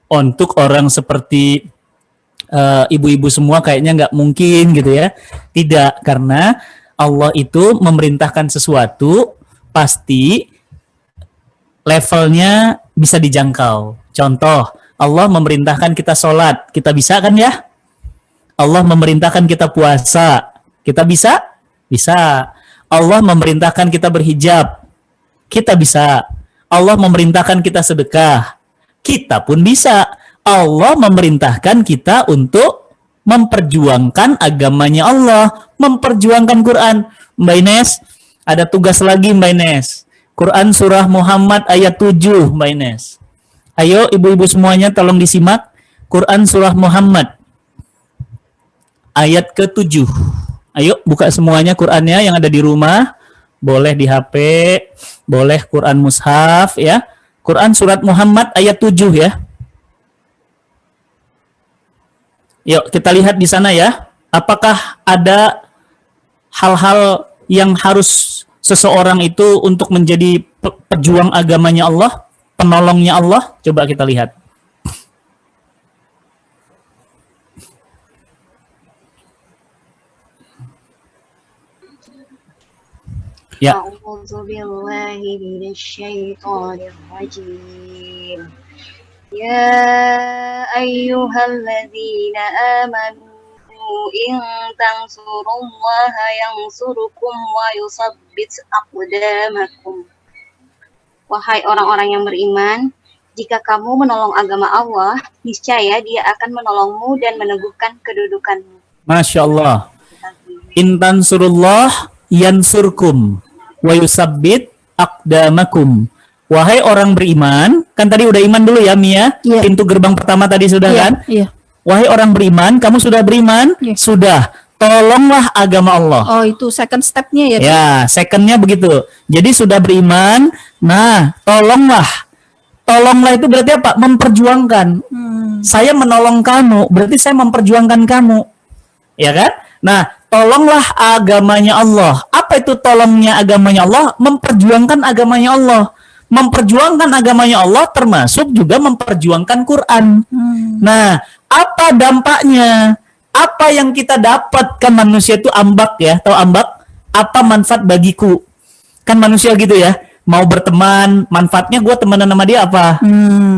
Untuk orang seperti ibu-ibu semua kayaknya nggak mungkin gitu ya. Tidak, karena Allah itu memerintahkan sesuatu pasti levelnya bisa dijangkau. Contoh, Allah memerintahkan kita sholat, kita bisa kan ya? Allah memerintahkan kita puasa, kita bisa? Bisa. Allah memerintahkan kita berhijab, kita bisa. Allah memerintahkan kita sedekah, kita pun bisa. Allah memerintahkan kita untuk memperjuangkan agamanya Allah, memperjuangkan Quran. Mbak Ines, ada tugas lagi Mbak Ines. Quran surah Muhammad ayat 7 Mbak Ines. Ayo ibu-ibu semuanya tolong disimak. Quran surah Muhammad ayat ke-7. Ayo buka semuanya Qurannya yang ada di rumah. Boleh di HP, boleh Quran mushaf ya. Quran surat Muhammad ayat 7 ya. Yuk kita lihat di sana ya. Apakah ada hal-hal yang harus seseorang itu untuk menjadi pejuang agamanya Allah, penolongnya Allah? Coba kita lihat. Ya. A'udzu billahi minasyaitonir rajim. Ya ayyuhalladzina amanu in tansurullaha yansurukum wa yusabbit aqdamakum. Wahai orang-orang yang beriman, jika kamu menolong agama Allah, niscaya Dia akan menolongmu dan meneguhkan kedudukanmu. Masya Allah. In tansurullah yansurkum wa yusabbit aqdamakum. Wahai orang beriman, kan tadi udah iman dulu ya Mia, pintu gerbang pertama tadi sudah kan? Iya. Wahai orang beriman, kamu sudah beriman? Sudah. Tolonglah agama Allah. Oh, itu second step-nya ya? Ya, second-nya begitu. Jadi sudah beriman, nah tolonglah. Tolonglah itu berarti apa? Memperjuangkan. Saya menolong kamu, berarti saya memperjuangkan kamu. Ya kan? Nah, tolonglah agamanya Allah. Apa itu tolongnya agamanya Allah? Memperjuangkan agamanya Allah. Memperjuangkan agamanya Allah termasuk juga memperjuangkan Quran. Nah, apa dampaknya? Apa yang kita dapatkan manusia itu ambak ya? Tahu ambak? Apa manfaat bagiku? Kan manusia gitu ya. Mau berteman, manfaatnya gue temenan sama dia apa?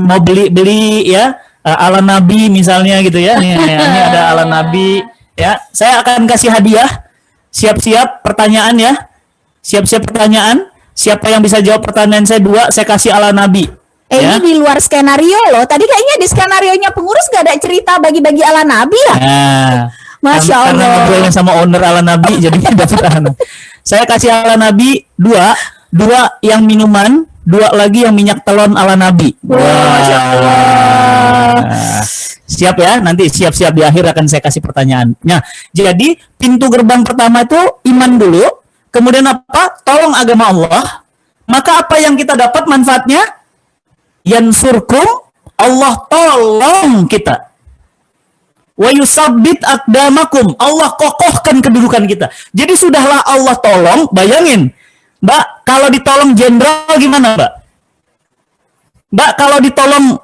Mau beli ya ala Nabi misalnya gitu ya. Ini ada ala Nabi ya. Saya akan kasih hadiah. Siap-siap pertanyaan ya. Siap-siap pertanyaan. Siapa yang bisa jawab pertanyaan saya 2, saya kasih ala Nabi. Ya? Ini di luar skenario loh. Tadi kayaknya di skenarionya pengurus gak ada cerita bagi-bagi ala Nabi ya? Nah, Masya Allah. Karena ngobrolnya sama owner ala Nabi, jadi dapat ala. Saya kasih ala Nabi 2 yang minuman, 2 lagi yang minyak telon ala Nabi. Masya Allah. Siap ya, nanti siap-siap di akhir akan saya kasih pertanyaan. Nah, jadi pintu gerbang pertama itu iman dulu. Kemudian apa? Tolong agama Allah. Maka apa yang kita dapat manfaatnya? Yansurkum, Allah tolong kita. Wa yusabbit aqdamakum, Allah kokohkan kedudukan kita. Jadi sudahlah Allah tolong, bayangin. Mbak, kalau ditolong jenderal gimana, Mbak? Mbak, kalau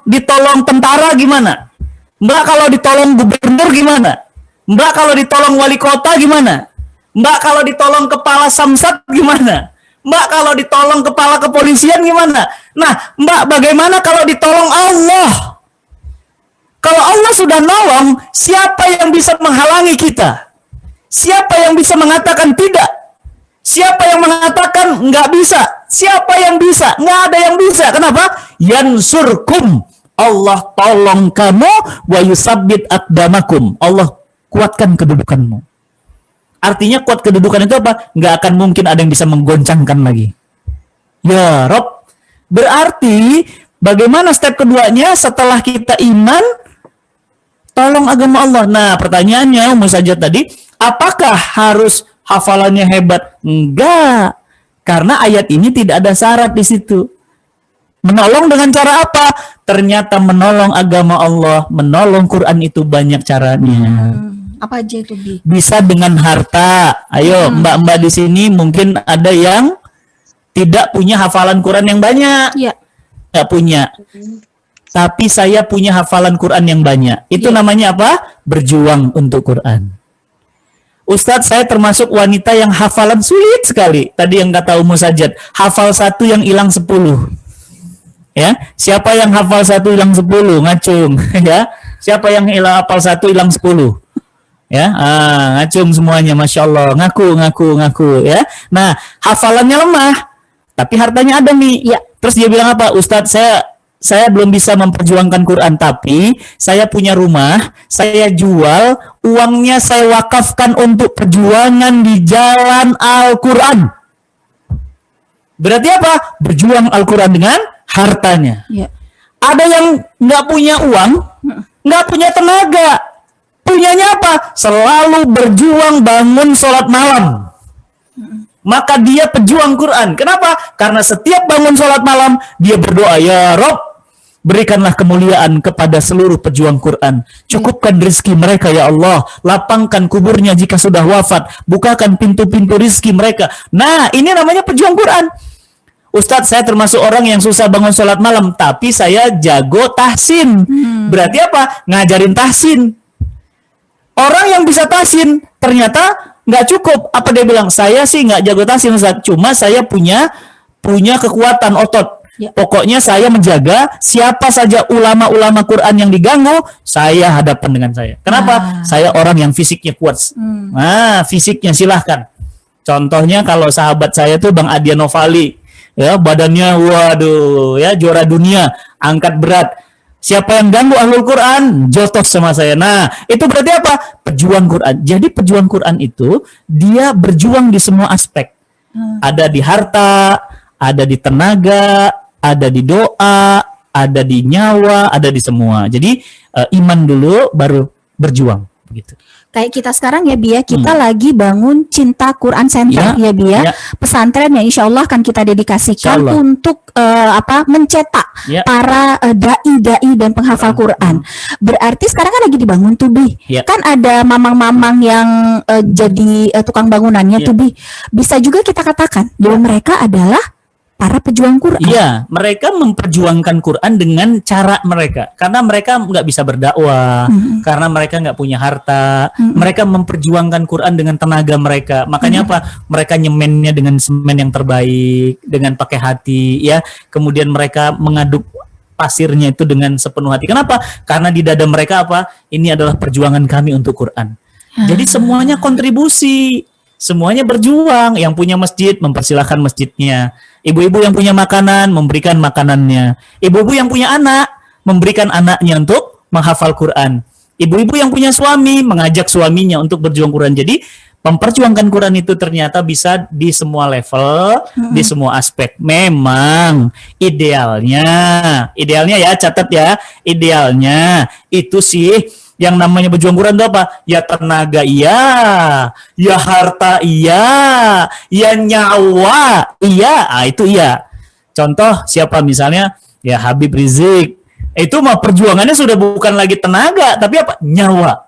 ditolong tentara gimana? Mbak, kalau ditolong gubernur gimana? Mbak kalau ditolong wali kota gimana? Mbak kalau ditolong kepala samsat gimana? Mbak kalau ditolong kepala kepolisian gimana? Nah, Mbak bagaimana kalau ditolong Allah? Kalau Allah sudah nolong, siapa yang bisa menghalangi kita? Siapa yang bisa mengatakan tidak? Siapa yang mengatakan nggak bisa? Siapa yang bisa? Nggak ada yang bisa. Kenapa? Yansurkum. Allah tolong kamu, wa yusabbit aqdamakum. Allah kuatkan kedudukanmu. Artinya kuat kedudukan itu apa? Nggak akan mungkin ada yang bisa menggoncangkan lagi. Ya Rob. Berarti bagaimana step keduanya setelah kita iman? Tolong agama Allah. Nah pertanyaannya Ummu Sajat tadi, apakah harus hafalannya hebat? Enggak. Karena ayat ini tidak ada syarat di situ. Menolong dengan cara apa? Ternyata menolong agama Allah, menolong Quran itu banyak caranya. Apa aja itu, Bi? Bisa dengan harta. Ayo, mbak-mbak di sini mungkin ada yang tidak punya hafalan Quran yang banyak. Iya. Nggak punya. Tapi saya punya hafalan Quran yang banyak. Itu namanya apa? Berjuang untuk Quran. Ustadz, saya termasuk wanita yang hafalan sulit sekali. Tadi yang kata Ummu Sajat, hafal 1 yang hilang 10. Ya, siapa yang hafal 1 hilang 10? Ngacung, ya. Siapa yang hafal 1 hilang 10? Ya, ngacung semuanya, masya Allah, ngaku, ya. Nah, hafalannya lemah, tapi hartanya ada nih. Ya. Terus dia bilang apa? Ustadz, saya belum bisa memperjuangkan Quran, tapi saya punya rumah, saya jual, uangnya saya wakafkan untuk perjuangan di jalan Al-Quran. Berarti apa? Berjuang Al-Quran dengan hartanya. Ya. Ada yang nggak punya uang, nggak punya tenaga. Punyanya apa? Selalu berjuang bangun sholat malam. Maka dia pejuang Quran. Kenapa? Karena setiap bangun sholat malam, dia berdoa, ya Rob, berikanlah kemuliaan kepada seluruh pejuang Quran. Cukupkan rizki mereka, ya Allah. Lapangkan kuburnya jika sudah wafat. Bukakan pintu-pintu rizki mereka. Nah, ini namanya pejuang Quran. Ustadz, saya termasuk orang yang susah bangun sholat malam, tapi saya jago tahsin. Berarti apa? Ngajarin tahsin. Orang yang bisa tahsin ternyata nggak cukup. Apa dia bilang? Saya sih nggak jago tahsin, Ustadz. Cuma saya punya kekuatan otot. Ya. Pokoknya saya menjaga siapa saja ulama-ulama Quran yang diganggu, saya hadapan dengan saya. Kenapa? Saya orang yang fisiknya kuat. Nah, fisiknya silahkan. Contohnya kalau sahabat saya tuh Bang Adian Novali, ya badannya waduh, ya juara dunia, angkat berat. Siapa yang ganggu ahlul Quran, jotos sama saya. Nah, itu berarti apa? Pejuang Quran. Jadi pejuang Quran itu dia berjuang di semua aspek. Ada di harta, ada di tenaga, ada di doa, ada di nyawa, ada di semua. Jadi iman dulu baru berjuang begitu. Kayak kita sekarang ya, Bi, ya, kita lagi bangun Cinta Quran Center ya, Bi, ya. Pesantren yang insya Allah akan kita dedikasikan untuk mencetak para dai-dai dan penghafal Quran. Berarti sekarang kan lagi dibangun tuh, Bi. Kan ada mamang-mamang yang jadi tukang bangunannya tuh, Bi. Bisa juga kita katakan bahwa mereka adalah para pejuang Quran. Iya, mereka memperjuangkan Quran dengan cara mereka. Karena mereka nggak bisa berdakwah, karena mereka nggak punya harta. Mereka memperjuangkan Quran dengan tenaga mereka. Makanya apa? Mereka nyemennya dengan semen yang terbaik, dengan pakai hati, ya. Kemudian mereka mengaduk pasirnya itu dengan sepenuh hati. Kenapa? Karena di dada mereka apa? Ini adalah perjuangan kami untuk Quran. Jadi semuanya kontribusi. Semuanya berjuang. Yang punya masjid mempersilahkan masjidnya. Ibu-ibu yang punya makanan memberikan makanannya. Ibu-ibu yang punya anak memberikan anaknya untuk menghafal Quran. Ibu-ibu yang punya suami mengajak suaminya untuk berjuang Quran. Jadi memperjuangkan Quran itu ternyata bisa di semua level, di semua aspek. Memang idealnya ya, catat ya, idealnya itu sih yang namanya berjuang Quran itu apa? Ya tenaga iya, ya harta iya, ya nyawa iya. Itu iya. Contoh siapa misalnya? Ya Habib Rizik. Itu mah perjuangannya sudah bukan lagi tenaga, tapi apa? Nyawa.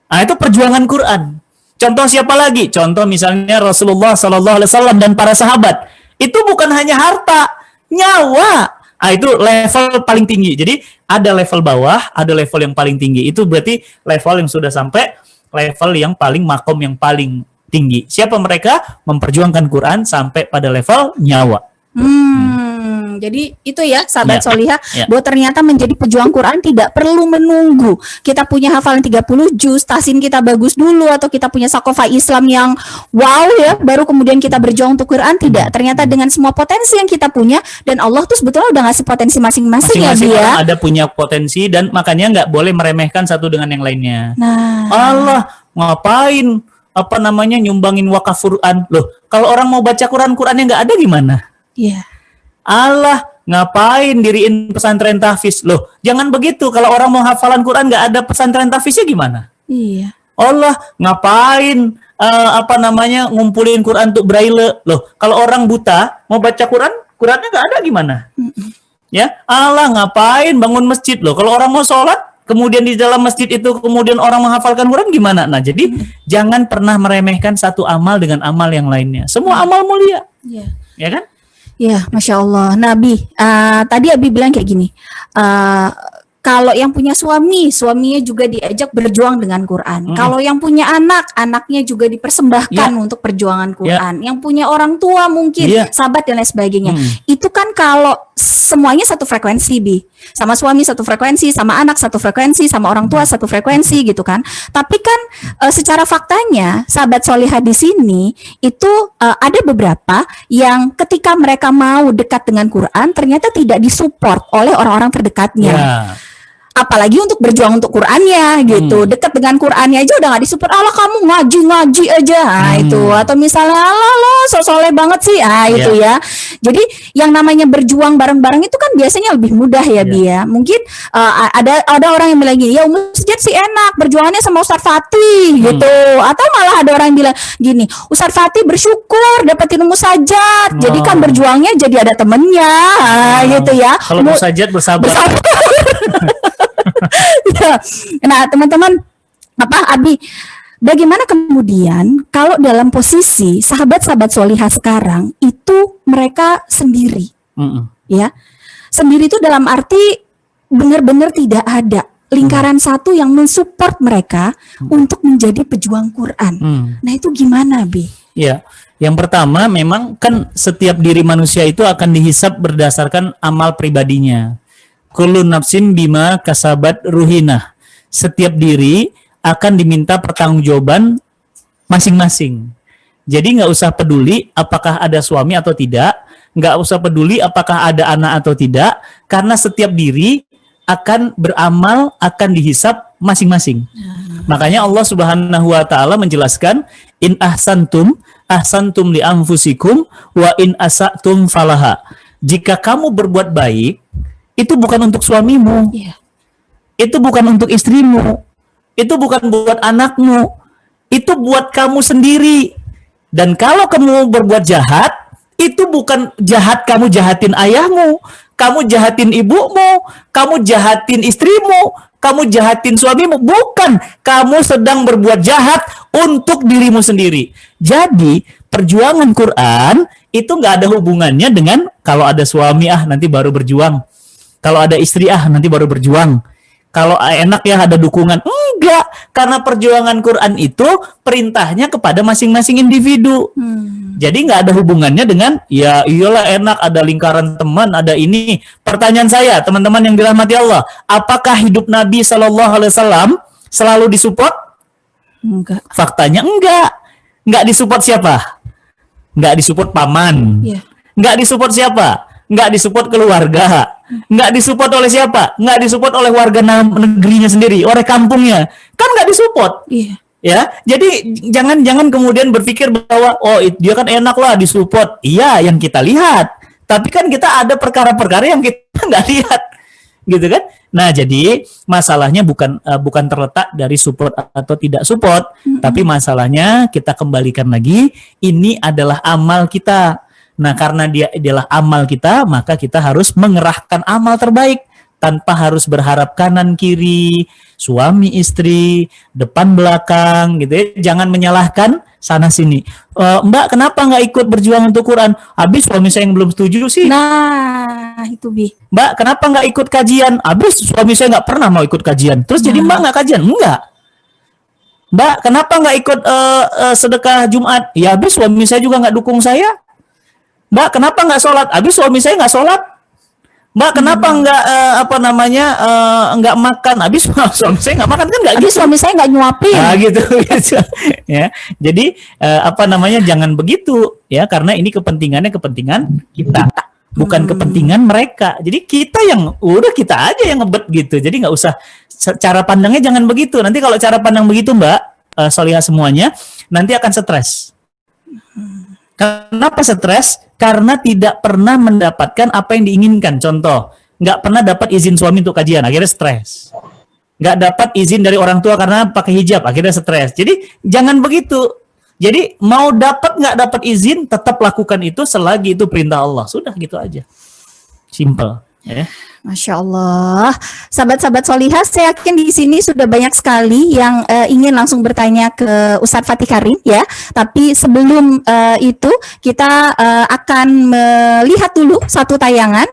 Nah, itu perjuangan Quran. Contoh siapa lagi? Contoh misalnya Rasulullah SAW dan para sahabat. Itu bukan hanya harta, nyawa. Ah, itu level paling tinggi. Jadi ada level bawah, ada level yang paling tinggi. Itu berarti level yang sudah sampai level yang paling makom yang paling tinggi. Siapa mereka? Memperjuangkan Quran sampai pada level nyawa. Jadi itu ya sahabat Ya, solihah, ya. bahwa ternyata menjadi pejuang Quran tidak perlu menunggu kita punya hafalan 30 juz, tahsin kita bagus dulu, atau kita punya sakofa Islam yang wow ya, baru kemudian kita berjuang untuk Quran. Tidak, ternyata dengan semua potensi yang kita punya, dan Allah tuh sebetulnya udah ngasih potensi masing-masing ya Masing-masing dia. orang ada punya potensi, dan makanya nggak boleh meremehkan satu dengan yang lainnya. Nah, Allah, ngapain nyumbangin wakaf Quran? Loh, kalau orang mau baca Qurannya nggak ada gimana? iya. Allah, ngapain diriin pesantren tahfiz? Loh, jangan begitu. Kalau orang mau hafalan Quran nggak ada pesantren tahfiznya gimana? Iya. Allah, ngapain ngumpulin Quran untuk braille? Loh, kalau orang buta mau baca Qurannya nggak ada gimana? Ya, Allah, ngapain bangun masjid? Loh, kalau orang mau sholat, kemudian di dalam masjid itu kemudian orang menghafalkan Quran gimana? Nah, jadi jangan pernah meremehkan satu amal dengan amal yang lainnya. Semua amal mulia, Iya. ya kan? Ya, Masya Allah. Nabi, tadi Abi bilang kayak gini, kalau yang punya suaminya juga diajak berjuang dengan Quran. Kalau yang punya anaknya juga dipersembahkan untuk perjuangan Quran. Yang punya orang tua mungkin, sahabat dan lain sebagainya. Itu kan kalau semuanya satu frekuensi, Bi. Sama suami satu frekuensi, sama anak satu frekuensi, sama orang tua satu frekuensi gitu kan. Tapi kan secara faktanya, sahabat solihah di sini itu ada beberapa yang ketika mereka mau dekat dengan Quran ternyata tidak disupport oleh orang-orang terdekatnya. Ya. Apalagi untuk berjuang untuk Qurannya gitu, dekat dengan Qurannya aja udah nggak disupport. Allah, kamu ngaji aja, itu. Atau misalnya Allah lo so soleh banget sih, itu ya. Jadi yang namanya berjuang bareng-bareng itu kan biasanya lebih mudah ya, Bi ya. Mungkin ada orang yang bilang gini, ya masjid sih enak, berjuangannya sama Ustadz Fatih gitu. Atau malah ada orang yang bilang gini, Ustadz Fatih bersyukur dapetin musajat, jadi kan berjuangnya jadi ada temennya, gitu ya. Kalau musajat bersabar. Ya. Nah, teman-teman, Abi, bagaimana kemudian kalau dalam posisi sahabat-sahabat solihah sekarang itu mereka sendiri, ya, sendiri itu dalam arti benar-benar tidak ada lingkaran satu yang mensupport mereka untuk menjadi pejuang Quran. Nah, itu gimana, Abi? Ya, yang pertama memang kan setiap diri manusia itu akan dihisab berdasarkan amal pribadinya. Kullu nafsin bima kasabat ruhinah. Setiap diri akan diminta pertanggungjawaban masing-masing. Jadi nggak usah peduli apakah ada suami atau tidak, nggak usah peduli apakah ada anak atau tidak, karena setiap diri akan beramal, akan dihisab masing-masing. Makanya Allah Subhanahu wa taala menjelaskan, in ahsantum li anfusikum wa in asatum falaha. Jika kamu berbuat baik, itu bukan untuk suamimu, itu bukan untuk istrimu, itu bukan buat anakmu, itu buat kamu sendiri. Dan kalau kamu berbuat jahat, itu bukan jahat kamu jahatin ayahmu, kamu jahatin ibumu, kamu jahatin istrimu, kamu jahatin suamimu, bukan. Kamu sedang berbuat jahat untuk dirimu sendiri. Jadi perjuangan Quran itu nggak ada hubungannya dengan kalau ada suami nanti baru berjuang. Kalau ada istri nanti baru berjuang. Kalau enak ya ada dukungan. Enggak, karena perjuangan Quran itu perintahnya kepada masing-masing individu. Jadi nggak ada hubungannya dengan ya iyalah enak ada lingkaran teman, ada ini. Pertanyaan saya, teman-teman yang dirahmati Allah, apakah hidup Nabi SAW selalu disupport? Enggak. Faktanya enggak. Enggak disupport siapa? Enggak disupport paman. Enggak disupport siapa? Enggak disupport keluarga. Nggak disupport oleh siapa? Nggak disupport oleh warga negerinya sendiri, oleh kampungnya. Kan nggak disupport. Ya, jadi jangan kemudian berpikir bahwa dia kan enak lah disupport. Iya, yang kita lihat. Tapi kan kita ada perkara-perkara yang kita nggak lihat, gitu kan? Nah, jadi masalahnya bukan terletak dari support atau tidak support, tapi masalahnya kita kembalikan lagi, ini adalah amal kita. Nah, karena dia adalah amal kita, maka kita harus mengerahkan amal terbaik tanpa harus berharap kanan kiri, suami istri, depan belakang, gitu ya. Jangan menyalahkan sana sini. Mbak, kenapa nggak ikut berjuang untuk Quran? Habis suami saya yang belum setuju sih. Nah, itu Bi. Mbak, kenapa nggak ikut kajian? Habis suami saya nggak pernah mau ikut kajian. Terus jadi Mbak nggak kajian? Enggak. Mbak, kenapa nggak ikut sedekah Jumat? Ya habis suami saya juga nggak dukung saya. Mbak, kenapa nggak sholat? Habis suami saya nggak sholat. Mbak, kenapa nggak nggak makan? Habis suami saya nggak makan, kan nggak Tapi gitu. suami saya nggak nyuapin. Nah, gitu, gitu. Ya. Jadi jangan begitu ya, karena ini kepentingan kita, bukan kepentingan mereka. Jadi kita kita aja yang ngebet gitu. Jadi nggak usah cara pandangnya jangan begitu. Nanti kalau cara pandang begitu, Mbak Solihah semuanya, nanti akan stres. Kenapa stres? Karena tidak pernah mendapatkan apa yang diinginkan. Contoh, nggak pernah dapat izin suami untuk kajian, akhirnya stres. Nggak dapat izin dari orang tua karena pakai hijab, akhirnya stres. Jadi jangan begitu. Jadi mau dapat nggak dapat izin, tetap lakukan itu selagi itu perintah Allah. Sudah gitu aja. Simple. Ya. Masya Allah, sahabat-sahabat Solihah, saya yakin di sini sudah banyak sekali yang ingin langsung bertanya ke Ustadz Fatih Karim ya. Tapi sebelum itu kita akan melihat dulu satu tayangan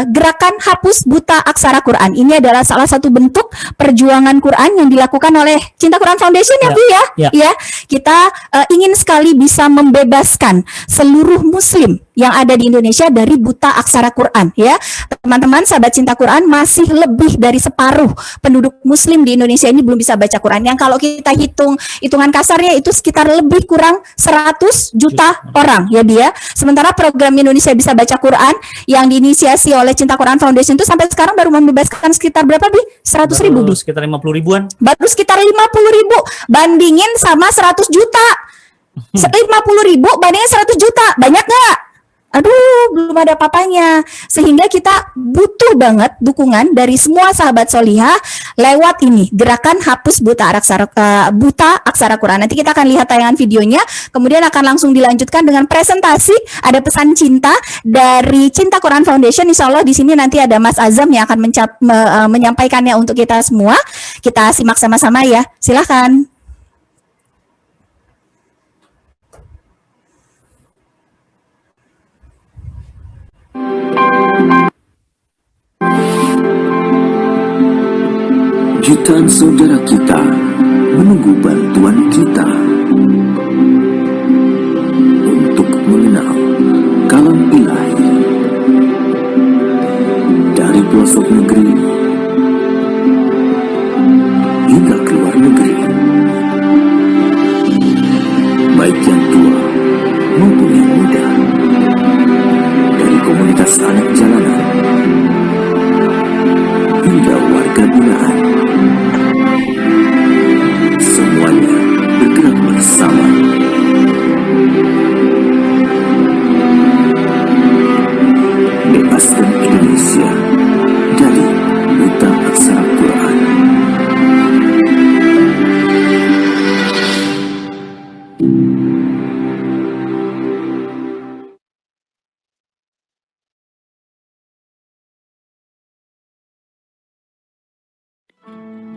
gerakan hapus buta aksara Quran. Ini adalah salah satu bentuk perjuangan Quran yang dilakukan oleh Cinta Quran Foundation ya, Bu ya. Ya, kita ingin sekali bisa membebaskan seluruh Muslim yang ada di Indonesia dari buta aksara Quran ya. Teman-teman sahabat Cinta Quran, masih lebih dari separuh penduduk Muslim di Indonesia ini belum bisa baca Quran. Yang kalau kita hitungan kasarnya itu sekitar lebih kurang 100 juta orang ya dia. Sementara program Indonesia Bisa Baca Quran yang diinisiasi oleh Cinta Quran Foundation itu sampai sekarang baru membebaskan sekitar berapa, Bi? 100 ribu, Bi? Sekitar 50 ribuan. Baru sekitar 50 ribu bandingin sama 100 juta. 50 ribu bandingin 100 juta, banyak nggak? Aduh, belum ada papanya. Sehingga kita butuh banget dukungan dari semua sahabat Solihah lewat ini, gerakan hapus buta aksara Quran. Nanti kita akan lihat tayangan videonya, kemudian akan langsung dilanjutkan dengan presentasi. Ada pesan cinta dari Cinta Quran Foundation. Insya Allah di sini nanti ada Mas Azam yang akan menyampaikannya untuk kita semua. Kita simak sama-sama ya. Silakan. Jutaan saudara kita menunggu bantuan kita untuk mengenal kalam ilahi dari pelosok negeri hingga ke luar negeri, baik yang tua maupun yang muda, dari komunitas anak jalanan hingga warga binaan. Semuanya bergerak bersama. Bebaskan Indonesia dari buta aksara Quran.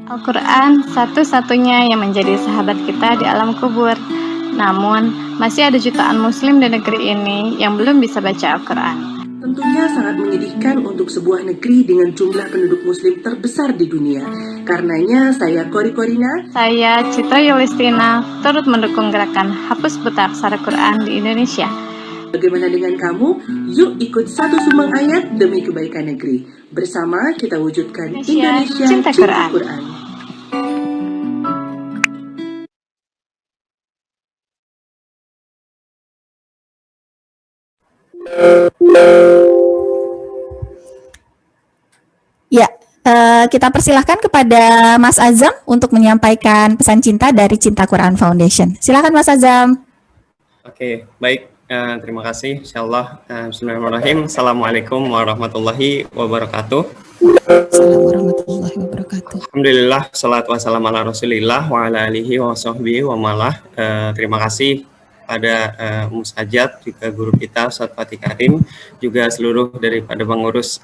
Al-Quran satu-satunya yang menjadi sahabat kita di alam kubur. Namun, masih ada jutaan muslim di negeri ini yang belum bisa baca Al-Quran. Tentunya sangat menyedihkan untuk sebuah negeri dengan jumlah penduduk muslim terbesar di dunia. Karenanya saya Kori Korina, Saya Citra Yulistina turut mendukung gerakan hapus buta aksara Quran di Indonesia. bagaimana dengan kamu? Yuk ikut satu sumbang ayat demi kebaikan negeri. Bersama kita wujudkan Indonesia Cinta Cinta Quran. Quran. Ya, kita persilahkan kepada Mas Azam untuk menyampaikan pesan cinta dari Cinta Quran Foundation. Silakan Mas Azam. Oke, baik. Terima kasih. Insyaallah. Bismillahirrahmanirrahim. Assalamualaikum warahmatullahi wabarakatuh. Assalamualaikum warahmatullahi wabarakatuh. Alhamdulillah, salatu wassalamu ala rasulillah wa ala alihi wa sahbihi wa malah. Terima kasih pada Musajat, juga guru kita Ustadz Fatih Karim, juga seluruh daripada pengurus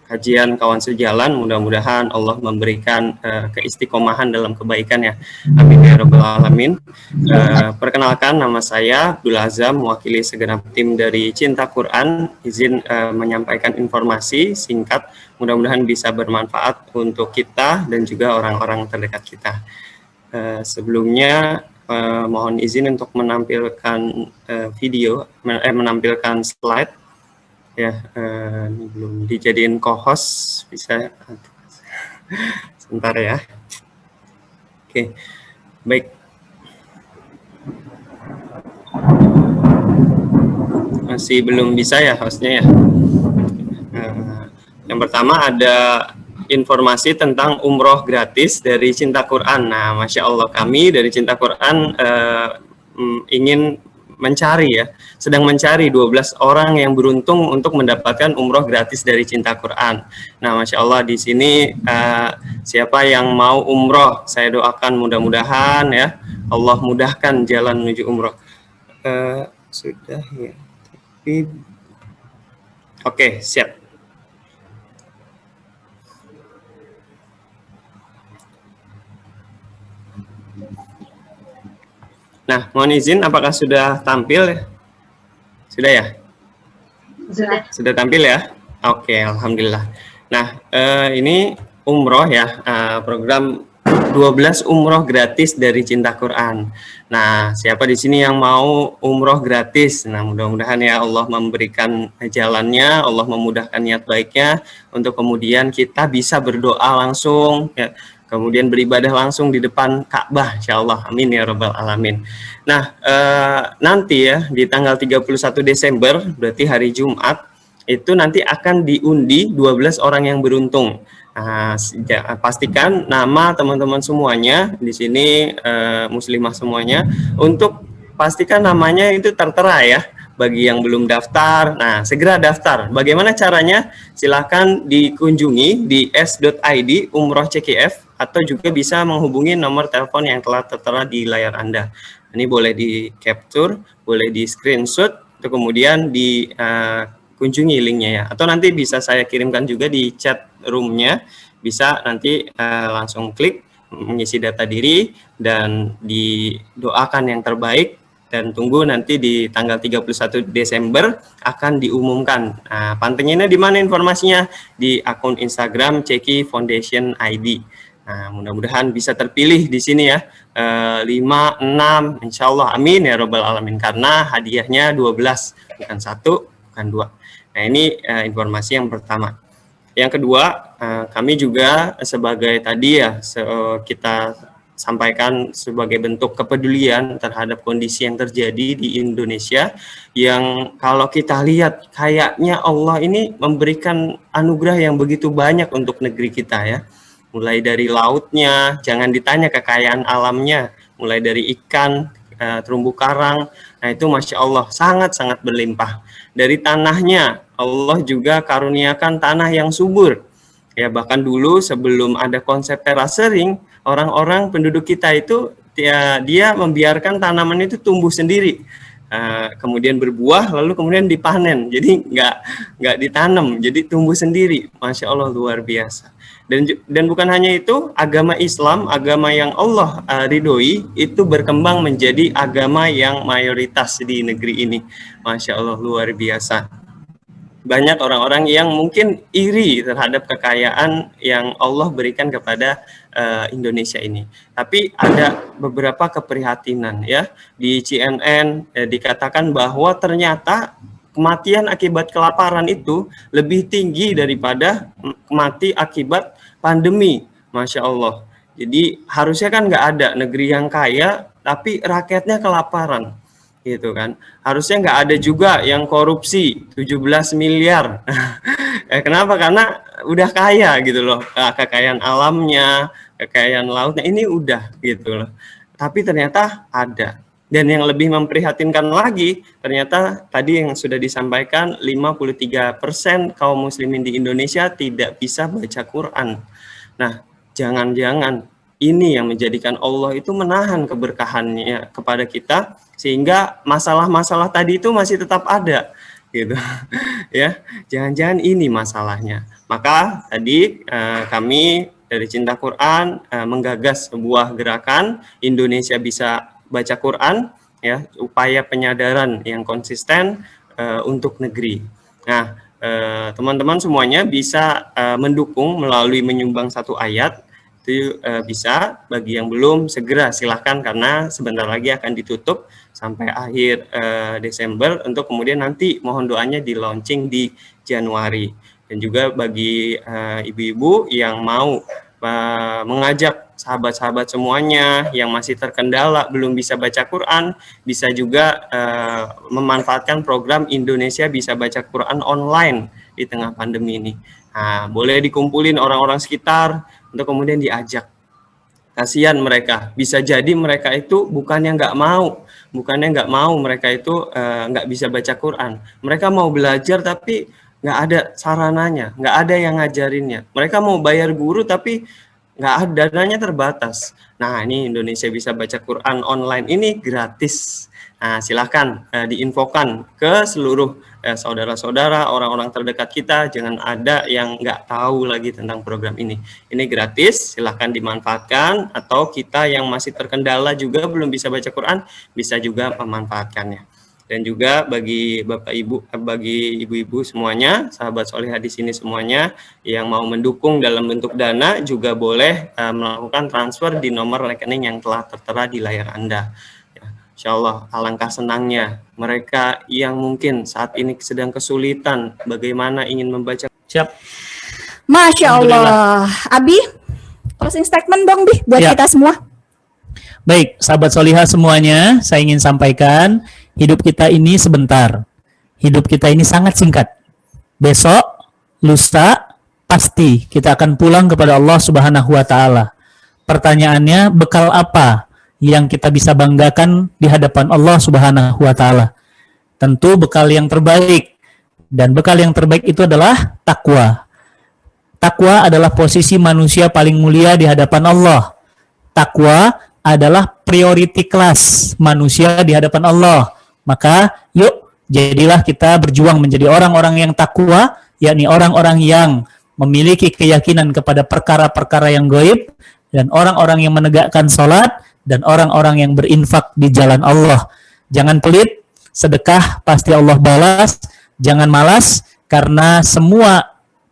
kajian kawan sejalan. Mudah-mudahan Allah memberikan keistiqomahan dalam kebaikannya. Amin ya rabbal alamin. Perkenalkan, nama saya Abdul Azam, mewakili segenap tim dari Cinta Quran. Izin menyampaikan informasi singkat, mudah-mudahan bisa bermanfaat untuk kita dan juga orang-orang terdekat kita. sebelumnya mohon izin untuk menampilkan video, menampilkan slide ya. Ini belum dijadiin co-host, bisa sebentar ya. Oke, baik. Masih belum bisa ya hostnya ya. Yang pertama ada informasi tentang umroh gratis dari Cinta Quran. Nah, Masya Allah, kami dari Cinta Quran ingin mencari ya, sedang mencari 12 orang yang beruntung untuk mendapatkan umroh gratis dari Cinta Quran. Nah, Masya Allah, di sini siapa yang mau umroh, saya doakan mudah-mudahan ya, Allah mudahkan jalan menuju umroh. Sudah ya. Oke, siap. Nah, mohon izin, apakah sudah tampil ya? Sudah ya? Sudah tampil ya? Oke, alhamdulillah. Nah, ini umroh ya, program 12 umroh gratis dari Cinta Quran. Nah, siapa di sini yang mau umroh gratis? Nah, mudah-mudahan ya Allah memberikan jalannya, Allah memudahkan niat baiknya untuk kemudian kita bisa berdoa langsung ya. Kemudian beribadah langsung di depan Ka'bah, insyaallah. Amin ya rabbal alamin. Nah, nanti ya di tanggal 31 Desember, berarti hari Jumat, itu nanti akan diundi 12 orang yang beruntung. Nah, pastikan nama teman-teman semuanya di sini, muslimah semuanya, untuk pastikan namanya itu tertera ya. Bagi yang belum daftar, nah segera daftar. Bagaimana caranya? Silahkan dikunjungi di s.id umroh CKF atau juga bisa menghubungi nomor telepon yang telah tertera di layar Anda. Ini boleh di capture, boleh di screenshot, atau kemudian dikunjungi linknya ya. Atau nanti bisa saya kirimkan juga di chat roomnya, bisa nanti langsung klik mengisi data diri dan didoakan yang terbaik. Dan tunggu nanti di tanggal 31 Desember akan diumumkan. Nah, pantenginnya di mana informasinya? Di akun Instagram Ceki Foundation ID. Nah, mudah-mudahan bisa terpilih di sini ya. 5, 6, insya Allah, amin ya robbal alamin. Karena hadiahnya 12, bukan 1, bukan 2. Nah, ini informasi yang pertama. Yang kedua, kami juga sebagai tadi ya, kita sampaikan sebagai bentuk kepedulian terhadap kondisi yang terjadi di Indonesia, yang kalau kita lihat kayaknya Allah ini memberikan anugerah yang begitu banyak untuk negeri kita ya. Mulai dari lautnya, jangan ditanya kekayaan alamnya, mulai dari ikan, terumbu karang, nah itu Masya Allah sangat-sangat berlimpah. Dari tanahnya, Allah juga karuniakan tanah yang subur. Ya, bahkan dulu sebelum ada konsep terasering, orang-orang penduduk kita itu dia membiarkan tanaman itu tumbuh sendiri, kemudian berbuah, lalu kemudian dipanen. Jadi nggak ditanam, jadi tumbuh sendiri. Masya Allah, luar biasa. Dan bukan hanya itu, agama Islam, agama yang Allah ridhoi, itu berkembang menjadi agama yang mayoritas di negeri ini. Masya Allah, luar biasa. Banyak orang-orang yang mungkin iri terhadap kekayaan yang Allah berikan kepada Indonesia ini. Tapi ada beberapa keprihatinan ya. Di CNN dikatakan bahwa ternyata kematian akibat kelaparan itu lebih tinggi daripada mati akibat pandemi. Masya Allah. Jadi harusnya kan nggak ada negeri yang kaya tapi rakyatnya kelaparan. Gitu kan, harusnya nggak ada juga yang korupsi 17 miliar. Kenapa? Karena udah kaya gitu loh, kekayaan alamnya, kekayaan lautnya ini udah gitu loh. Tapi ternyata ada. Dan yang lebih memprihatinkan lagi, ternyata tadi yang sudah disampaikan 53% kaum muslimin di Indonesia tidak bisa baca Quran. Nah, jangan-jangan ini yang menjadikan Allah itu menahan keberkahannya kepada kita, sehingga masalah-masalah tadi itu masih tetap ada gitu ya. Jangan-jangan ini masalahnya. Maka tadi kami dari Cinta Quran menggagas sebuah gerakan Indonesia Bisa Baca Quran ya, upaya penyadaran yang konsisten untuk negeri. Nah, teman-teman semuanya bisa mendukung melalui menyumbang 1 ayat. itu bisa. Bagi yang belum, segera silahkan karena sebentar lagi akan ditutup sampai akhir Desember, untuk kemudian nanti mohon doanya di launching di Januari. Dan juga bagi ibu-ibu yang mau mengajak sahabat-sahabat semuanya yang masih terkendala belum bisa baca Quran, bisa juga memanfaatkan program Indonesia Bisa Baca Quran online di tengah pandemi ini. Nah, boleh dikumpulin orang-orang sekitar untuk kemudian diajak. Kasihan mereka, bisa jadi mereka itu bukannya nggak mau mereka itu nggak bisa baca Quran. Mereka mau belajar tapi nggak ada sarananya, nggak ada yang ngajarinnya. Mereka mau bayar guru tapi nggak ada, dananya terbatas. Nah, ini Indonesia Bisa Baca Quran online ini gratis. Nah, silahkan diinfokan ke seluruh saudara-saudara, orang-orang terdekat kita. Jangan ada yang nggak tahu lagi tentang program ini. Ini gratis, silahkan dimanfaatkan. Atau kita yang masih terkendala juga belum bisa baca Quran, bisa juga memanfaatkannya. Dan juga bagi bapak ibu, bagi ibu-ibu semuanya, sahabat solihah di sini semuanya yang mau mendukung dalam bentuk dana juga boleh melakukan transfer di nomor rekening yang telah tertera di layar Anda. Ya, insya Allah alangkah senangnya mereka yang mungkin saat ini sedang kesulitan bagaimana ingin membaca. Siap. Masya Allah. Abi, closing statement dong, Bi, buat kita semua. Baik, sahabat solihah semuanya, saya ingin sampaikan, hidup kita ini sebentar. Hidup kita ini sangat singkat. Besok, lusa, pasti kita akan pulang kepada Allah Subhanahu wa Ta'ala. Pertanyaannya, bekal apa yang kita bisa banggakan di hadapan Allah Subhanahu wa Ta'ala? Tentu bekal yang terbaik. Dan bekal yang terbaik itu adalah takwa. Takwa adalah posisi manusia paling mulia di hadapan Allah. Takwa adalah priority class manusia di hadapan Allah. Maka yuk jadilah kita berjuang menjadi orang-orang yang takwa, yakni orang-orang yang memiliki keyakinan kepada perkara-perkara yang gaib, dan orang-orang yang menegakkan salat, dan orang-orang yang berinfak di jalan Allah. Jangan pelit, sedekah pasti Allah balas. Jangan malas, karena semua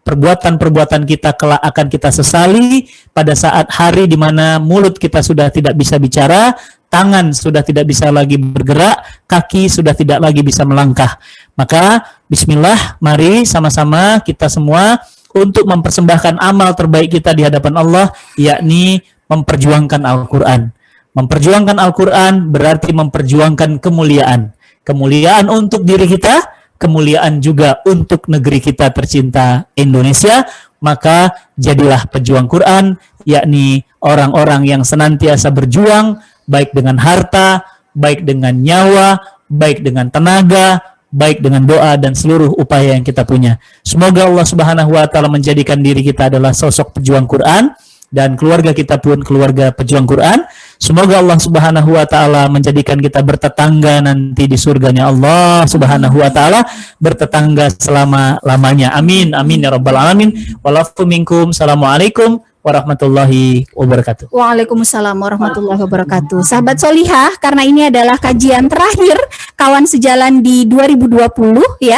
perbuatan-perbuatan kita kelak akan kita sesali pada saat hari di mana mulut kita sudah tidak bisa bicara, tangan sudah tidak bisa lagi bergerak, kaki sudah tidak lagi bisa melangkah. Maka bismillah, mari sama-sama kita semua untuk mempersembahkan amal terbaik kita di hadapan Allah, yakni memperjuangkan Al-Quran. Memperjuangkan Al-Quran berarti memperjuangkan kemuliaan. Kemuliaan untuk diri kita, kemuliaan juga untuk negeri kita tercinta Indonesia. Maka jadilah pejuang Quran, yakni orang-orang yang senantiasa berjuang, baik dengan harta, baik dengan nyawa, baik dengan tenaga, baik dengan doa dan seluruh upaya yang kita punya. Semoga Allah Subhanahu wa Ta'ala menjadikan diri kita adalah sosok pejuang Quran, dan keluarga kita pun keluarga pejuang Quran. Semoga Allah Subhanahu wa Ta'ala menjadikan kita bertetangga nanti di surganya Allah Subhanahu wa Ta'ala, bertetangga selama-lamanya. Amin, amin ya rabbal alamin. Walafu minkum. Assalamualaikum warahmatullahi wabarakatuh. Waalaikumsalam warahmatullahi wabarakatuh. Sahabat solihah, karena ini adalah kajian terakhir kawan sejalan di 2020 ya,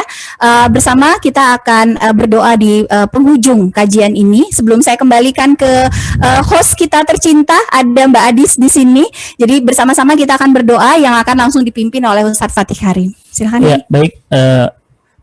bersama kita akan berdoa di penghujung kajian ini. Sebelum saya kembalikan ke host kita tercinta, ada Mbak Adis di sini. Jadi bersama-sama kita akan berdoa yang akan langsung dipimpin oleh Ustadz Fatih Karim. Silakan. Ya, baik.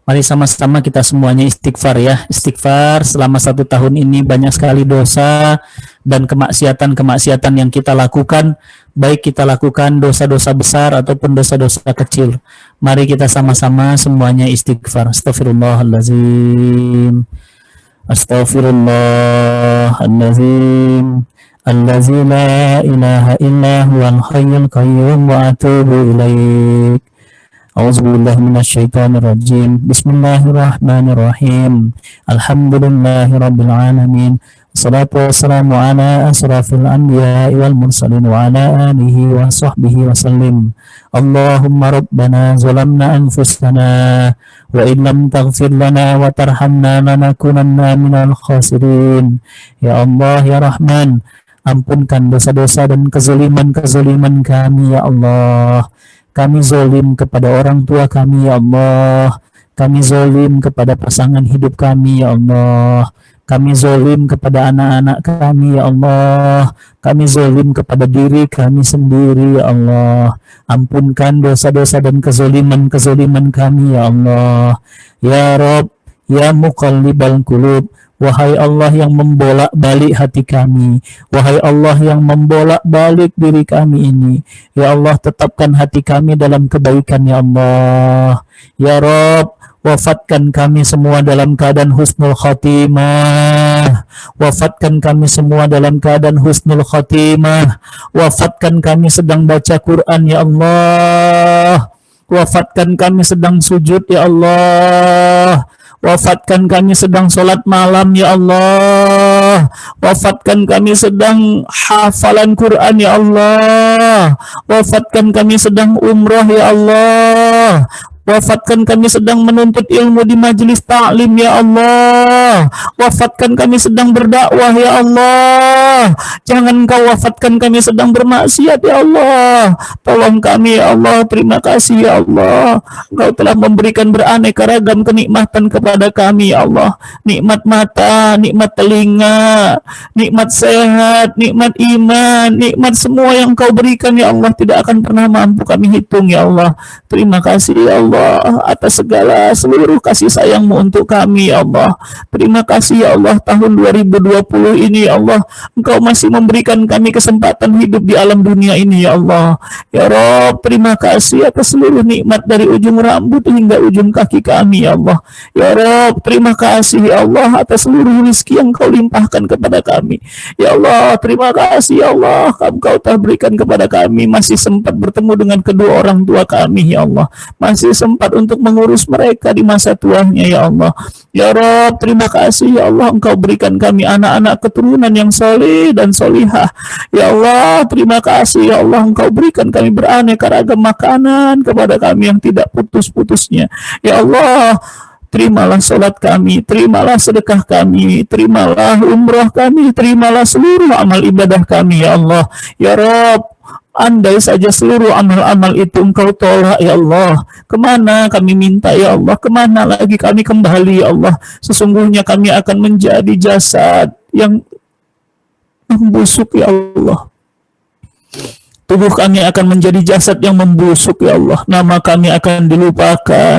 Mari sama-sama kita semuanya istighfar ya. Istighfar selama 1 tahun ini banyak sekali dosa dan kemaksiatan-kemaksiatan yang kita lakukan. Baik kita lakukan dosa-dosa besar ataupun dosa-dosa kecil. Mari kita sama-sama semuanya istighfar. Astaghfirullahaladzim. Astaghfirullahaladzim. Allazi la ilaha illa huwal hayyul qayyum wa atubu ilaik. A'udzubillahi minasyaitonirrajim. Bismillahirrahmanirrahim. Alhamdulillahirabbil alamin. Wassalatu wassalamu ala asrafil anbiya'i wal mursalin wa ala alihi wa sahbihi wasallim. Allahumma rabbana zalamna anfusana wa in lam taghfir lana wa tarhamna lanakunanna minal khasirin. Ya Allah ya Rahman, ampunkan dosa-dosa dan kezaliman-kezaliman kami ya Allah. Kami zalim kepada orang tua kami ya Allah. Kami zalim kepada pasangan hidup kami ya Allah. Kami zolim kepada anak-anak kami ya Allah. Kami zolim kepada diri kami sendiri ya Allah. Ampunkan dosa-dosa dan kezoliman kami ya Allah. Ya Rob, ya Muqallibal Qulub, wahai Allah yang membolak-balik hati kami, wahai Allah yang membolak-balik diri kami ini, ya Allah tetapkan hati kami dalam kebaikan ya Allah. Ya Rob, wafatkan kami semua dalam keadaan husnul khatimah. Wafatkan kami semua dalam keadaan husnul khatimah. Wafatkan kami sedang baca Quran ya Allah. Wafatkan kami sedang sujud ya Allah. Wafatkan kami sedang sholat malam ya Allah. Wafatkan kami sedang hafalan Quran ya Allah. Wafatkan kami sedang umrah ya Allah. Wafatkan kami sedang menuntut ilmu di majelis ta'lim ya Allah. Wafatkan kami sedang berdakwah ya Allah. Jangan kau wafatkan kami sedang bermaksiat ya Allah. Tolong kami ya Allah. Terima kasih ya Allah. Engkau telah memberikan beraneka ragam kenikmatan kepada kami ya Allah. Nikmat mata, nikmat telinga, nikmat sehat, nikmat iman, nikmat semua yang kau berikan ya Allah tidak akan pernah mampu kami hitung ya Allah. Terima kasih ya Allah atas segala seluruh kasih sayang-Mu untuk kami ya Allah. Terima kasih ya Allah, tahun 2020 ini ya Allah Engkau masih memberikan kami kesempatan hidup di alam dunia ini ya Allah. Ya Rob, terima kasih atas seluruh nikmat dari ujung rambut hingga ujung kaki kami ya Allah. Ya Rob, terima kasih ya Allah atas seluruh rezeki yang Kau limpahkan kepada kami ya Allah. Terima kasih ya Allah, Engkau telah berikan kepada kami masih sempat bertemu dengan kedua orang tua kami ya Allah. Masih sempat untuk mengurus mereka di masa tuanya ya Allah. Ya Rob, terima kasih ya Allah, Engkau berikan kami anak-anak keturunan yang soleh dan solihah ya Allah. Terima kasih ya Allah, Engkau berikan kami beraneka ragam makanan kepada kami yang tidak putus-putusnya ya Allah. Terimalah solat kami, terimalah sedekah kami, terimalah umrah kami, terimalah seluruh amal ibadah kami ya Allah. Ya Rob, andai saja seluruh amal-amal itu Engkau tolak ya Allah, kemana kami minta ya Allah, kemana lagi kami kembali ya Allah. Sesungguhnya kami akan menjadi jasad yang membusuk ya Allah. Tubuh kami akan menjadi jasad yang membusuk ya Allah. Nama kami akan dilupakan,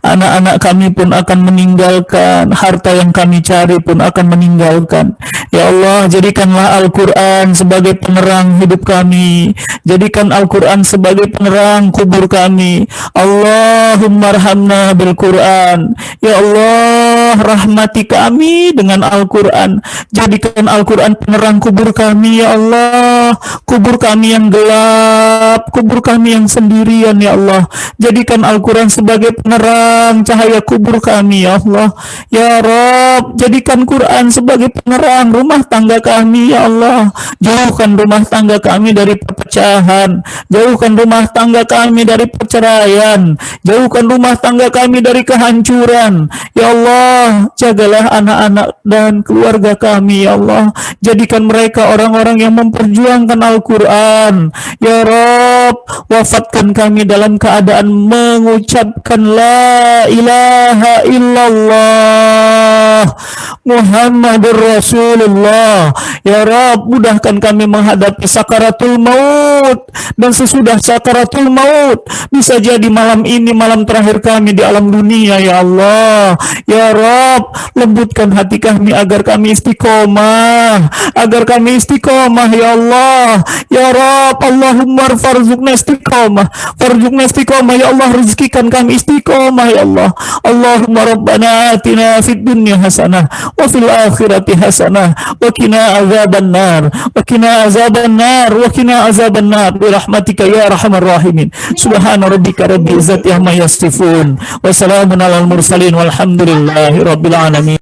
anak-anak kami pun akan meninggalkan, harta yang kami cari pun akan meninggalkan. Ya Allah, jadikanlah Al-Quran sebagai penerang hidup kami. Jadikan Al-Quran sebagai penerang kubur kami. Allahumma arhamna bil Quran. Ya Allah, rahmati kami dengan Al-Quran. Jadikan Al-Quran penerang kubur kami ya Allah. Kubur kami yang gelap, kubur kami yang sendirian ya Allah. Jadikan Al-Quran sebagai penerang cahaya kubur kami ya Allah. Ya Rob, jadikan Quran sebagai penerang rumah tangga kami ya Allah. Jauhkan rumah tangga kami dari perpecahan, jauhkan rumah tangga kami dari perceraian, jauhkan rumah tangga kami dari kehancuran ya Allah. Jagalah anak-anak dan keluarga kami ya Allah. Jadikan mereka orang-orang yang memperjuangkan Al-Quran ya Rob. Wafatkan kami dalam keadaan mengucapkan la ilaha illallah Muhammadur Rasulullah ya Rob. Mudahkan kami menghadapi sakaratul maut, dan sesudah sakaratul maut bisa jadi malam ini malam terakhir kami di alam dunia ya Allah. Ya Rob, lembutkan hati kami agar kami istiqomah, agar kami istiqomah ya Allah. Ya Rob, Allahumma farzuqna istiqomah, farzuqna istiqomah ya Allah. Rezekikan kami istiqomah ya Allah. Allahumma rabbana atina fid dunya hasanah wa fil akhirati hasanah wa qina azabannar, wa qina azabannar, wa qina azabannar bi rahmatika ya arhamar rahimin. Subhana rabbika rabbil izzati amma yasifun wa salamun alal mursalin walhamdulillahi rabbil alamin.